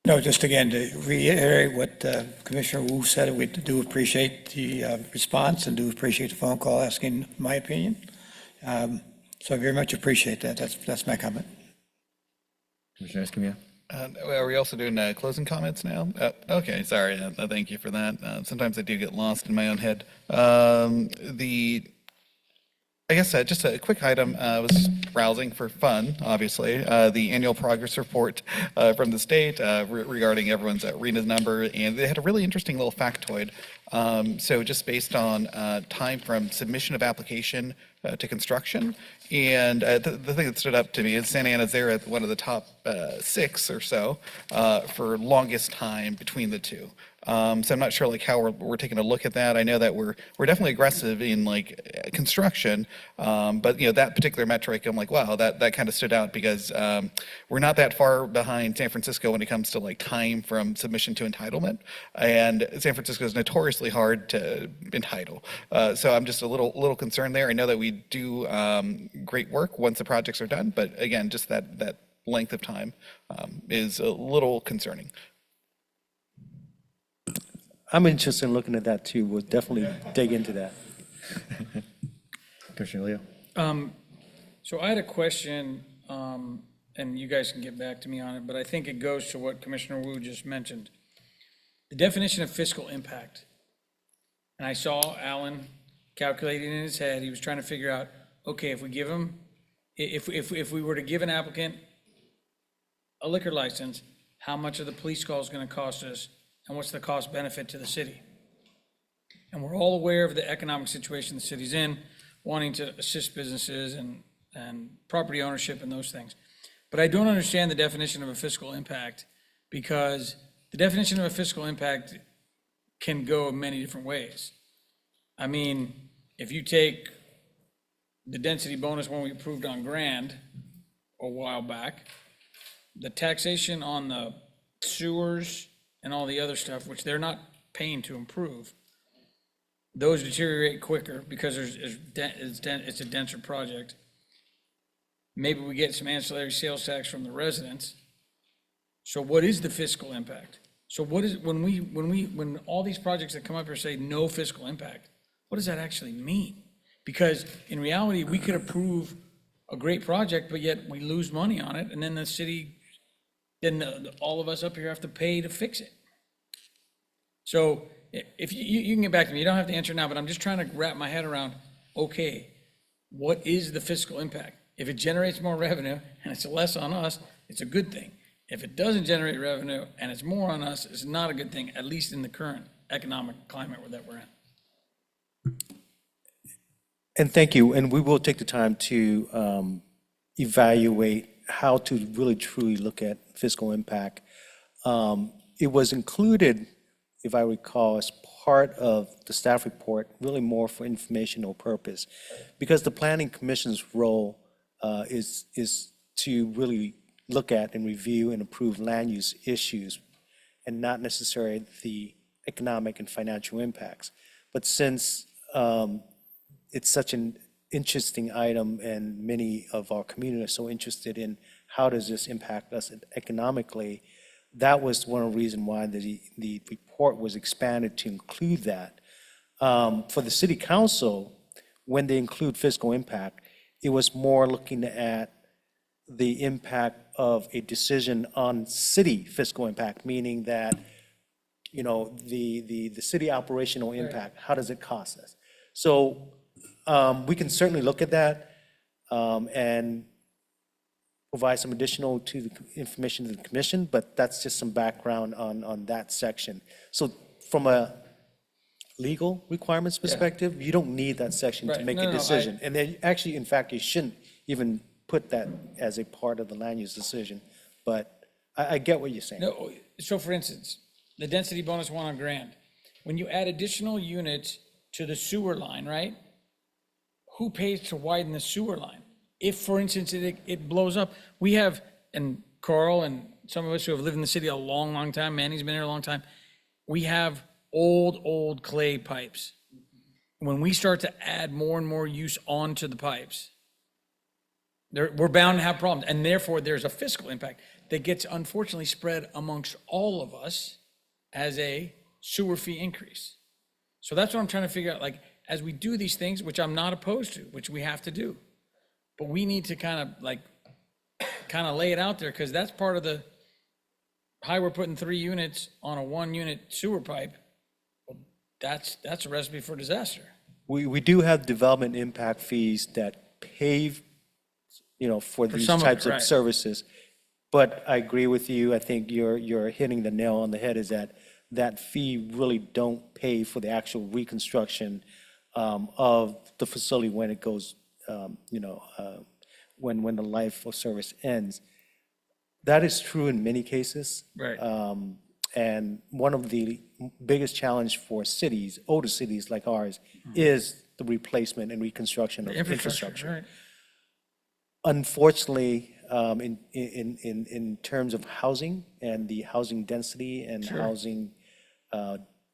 No, just again, to reiterate what Commissioner Wu said, we do appreciate the response and do appreciate the phone call asking my opinion. So I very much appreciate that. That's my comment. Commissioner Escamilla? Are we also doing closing comments now? Okay, sorry. Thank you for that. Sometimes I do get lost in my own head. I guess just a quick item. I was browsing for fun, obviously, the annual progress report from the state regarding everyone's RENA's number, and they had a really interesting little factoid. So just based on time from submission of application to construction, and the thing that stood up to me is Santa Ana's there at one of the top 6 or so for longest time between the two. So I'm not sure like how we're taking a look at that. I know that we're definitely aggressive in like construction, but that particular metric, I'm like, wow, that kind of stood out because we're not that far behind San Francisco when it comes to like time from submission to entitlement, and San Francisco is notoriously hard to entitle. So I'm just a little concerned there. I know that we do great work once the projects are done, but again, just that length of time is a little concerning. I'm interested in looking at that too. We'll definitely dig into that. Commissioner Leo? So I had a question, and you guys can get back to me on it, but I think it goes to what Commissioner Wu just mentioned. The definition of fiscal impact. And I saw Alan calculating in his head, he was trying to figure out, okay, if we give him, if we were to give an applicant a liquor license, how much of the police call is gonna cost us, and what's the cost benefit to the city? And we're all aware of the economic situation the city's in, wanting to assist businesses and property ownership and those things. But I don't understand the definition of a fiscal impact, because the definition of a fiscal impact can go many different ways. I mean, if you take the density bonus one we approved on Grand a while back, the taxation on the sewers and all the other stuff, which they're not paying to improve, those deteriorate quicker because it's a denser project. Maybe we get some ancillary sales tax from the residents. So what is the fiscal impact? So what is, when all these projects that come up here say no fiscal impact, what does that actually mean? Because in reality, we could approve a great project, but yet we lose money on it, and then the city, all of us up here have to pay to fix it. So if you can get back to me, you don't have to answer now, but I'm just trying to wrap my head around, okay, what is the fiscal impact? If it generates more revenue and it's less on us, it's a good thing. If it doesn't generate revenue and it's more on us, it's not a good thing, at least in the current economic climate that we're in. And thank you. And we will take the time to evaluate how to really truly look at fiscal impact. It was included, if I recall, as part of the staff report, really more for informational purpose, because the Planning Commission's role is to really look at and review and approve land use issues, and not necessarily the economic and financial impacts. But since it's such an interesting item, and many of our community are so interested in how does this impact us economically, that was one of the reasons why the report was expanded to include that. For the city council, when they include fiscal impact, it was more looking at the impact of a decision on city fiscal impact, meaning that, the city operational impact, how does it cost us? So we can certainly look at that and provide some additional information to the commission, but that's just some background on that section. So from a legal requirements perspective, you don't need that section to Right. make No, a no, decision. And then actually, in fact, you shouldn't even put that as a part of the land use decision. But I get what you're saying. No, so for instance, the density bonus one on Grand, when you add additional units to the sewer line, right? Who pays to widen the sewer line? If, for instance, it blows up, we have, and Carl and some of us who have lived in the city a long, long time, Manny's been here a long time, we have old clay pipes. When we start to add more and more use onto the pipes, we're bound to have problems, and therefore there's a fiscal impact that gets unfortunately spread amongst all of us as a sewer fee increase. So that's what I'm trying to figure out, like, as we do these things, which I'm not opposed to, which we have to do, but we need to kind of lay it out there, because that's part of the, how we're putting 3 units on a 1-unit sewer pipe. Well, that's a recipe for disaster. We do have development impact fees that pave, for these some of types it, of right. services. But I agree with you. I think you're hitting the nail on the head, is that fee really don't pay for the actual reconstruction of the facility when it goes, when the life of service ends. That is true in many cases. Right. And one of the biggest challenge for cities, older cities like ours, is the replacement and reconstruction of infrastructure. Right. Unfortunately, in terms of housing and the housing density and housing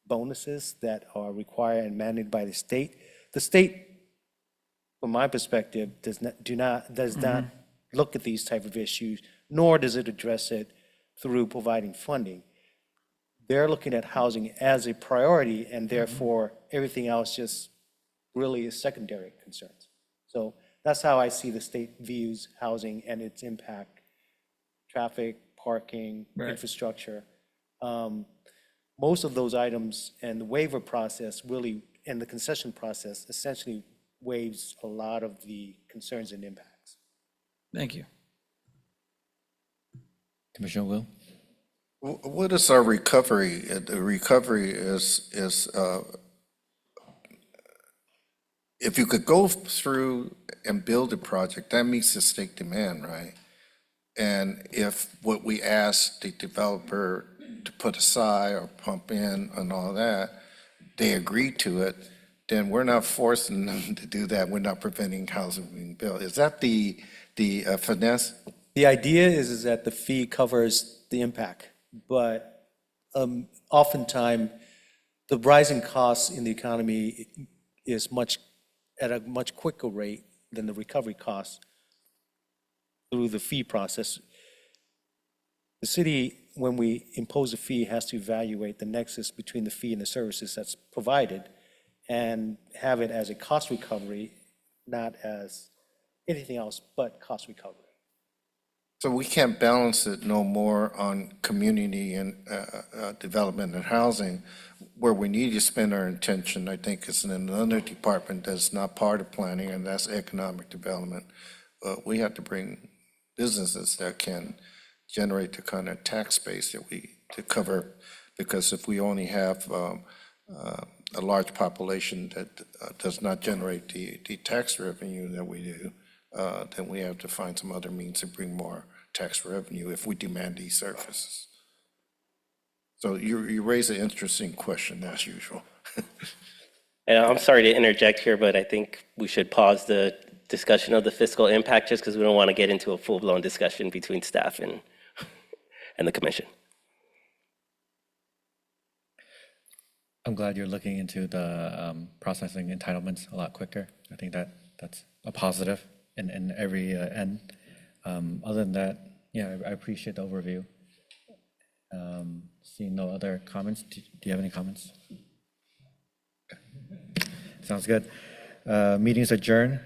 bonuses that are required and mandated by the state, from my perspective, does not look at these type of issues, nor does it address it through providing funding. They're looking at housing as a priority, and therefore, everything else just really is secondary concerns. So that's how I see the state views housing and its impact, traffic, parking, infrastructure. Most of those items and the waiver process really, and the concession process essentially waives a lot of the concerns and impacts. Thank you. Commissioner Will? What is our recovery? The recovery is if you could go through and build a project, that meets the state demand, right? And if what we ask the developer to put aside or pump in and all that, they agree to it, then we're not forcing them to do that. We're not preventing housing being built. Is that the finesse? The idea is that the fee covers the impact, but oftentimes, the rising costs in the economy is at a much quicker rate than the recovery costs through the fee process. The city, when we impose a fee, has to evaluate the nexus between the fee and the services that's provided and have it as a cost recovery, not as anything else but cost recovery. So we can't balance it no more on community and development and housing. Where we need to spend our attention, I think, is in another department that's not part of planning, and that's economic development. We have to bring businesses that can generate the kind of tax base that to cover, because if we only have a large population that does not generate the tax revenue that we do, then we have to find some other means to bring more tax revenue if we demand these services. So you raise an interesting question, as usual. And I'm sorry to interject here, but I think we should pause the discussion of the fiscal impact just because we don't want to get into a full-blown discussion between staff and the commission. I'm glad you're looking into the processing entitlements a lot quicker. I think that's a positive in every end. Other than that, yeah, I appreciate the overview. Seeing no other comments, do you have any comments? Okay. Sounds good. Meeting is adjourned.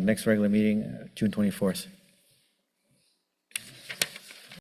Next regular meeting, June 24th.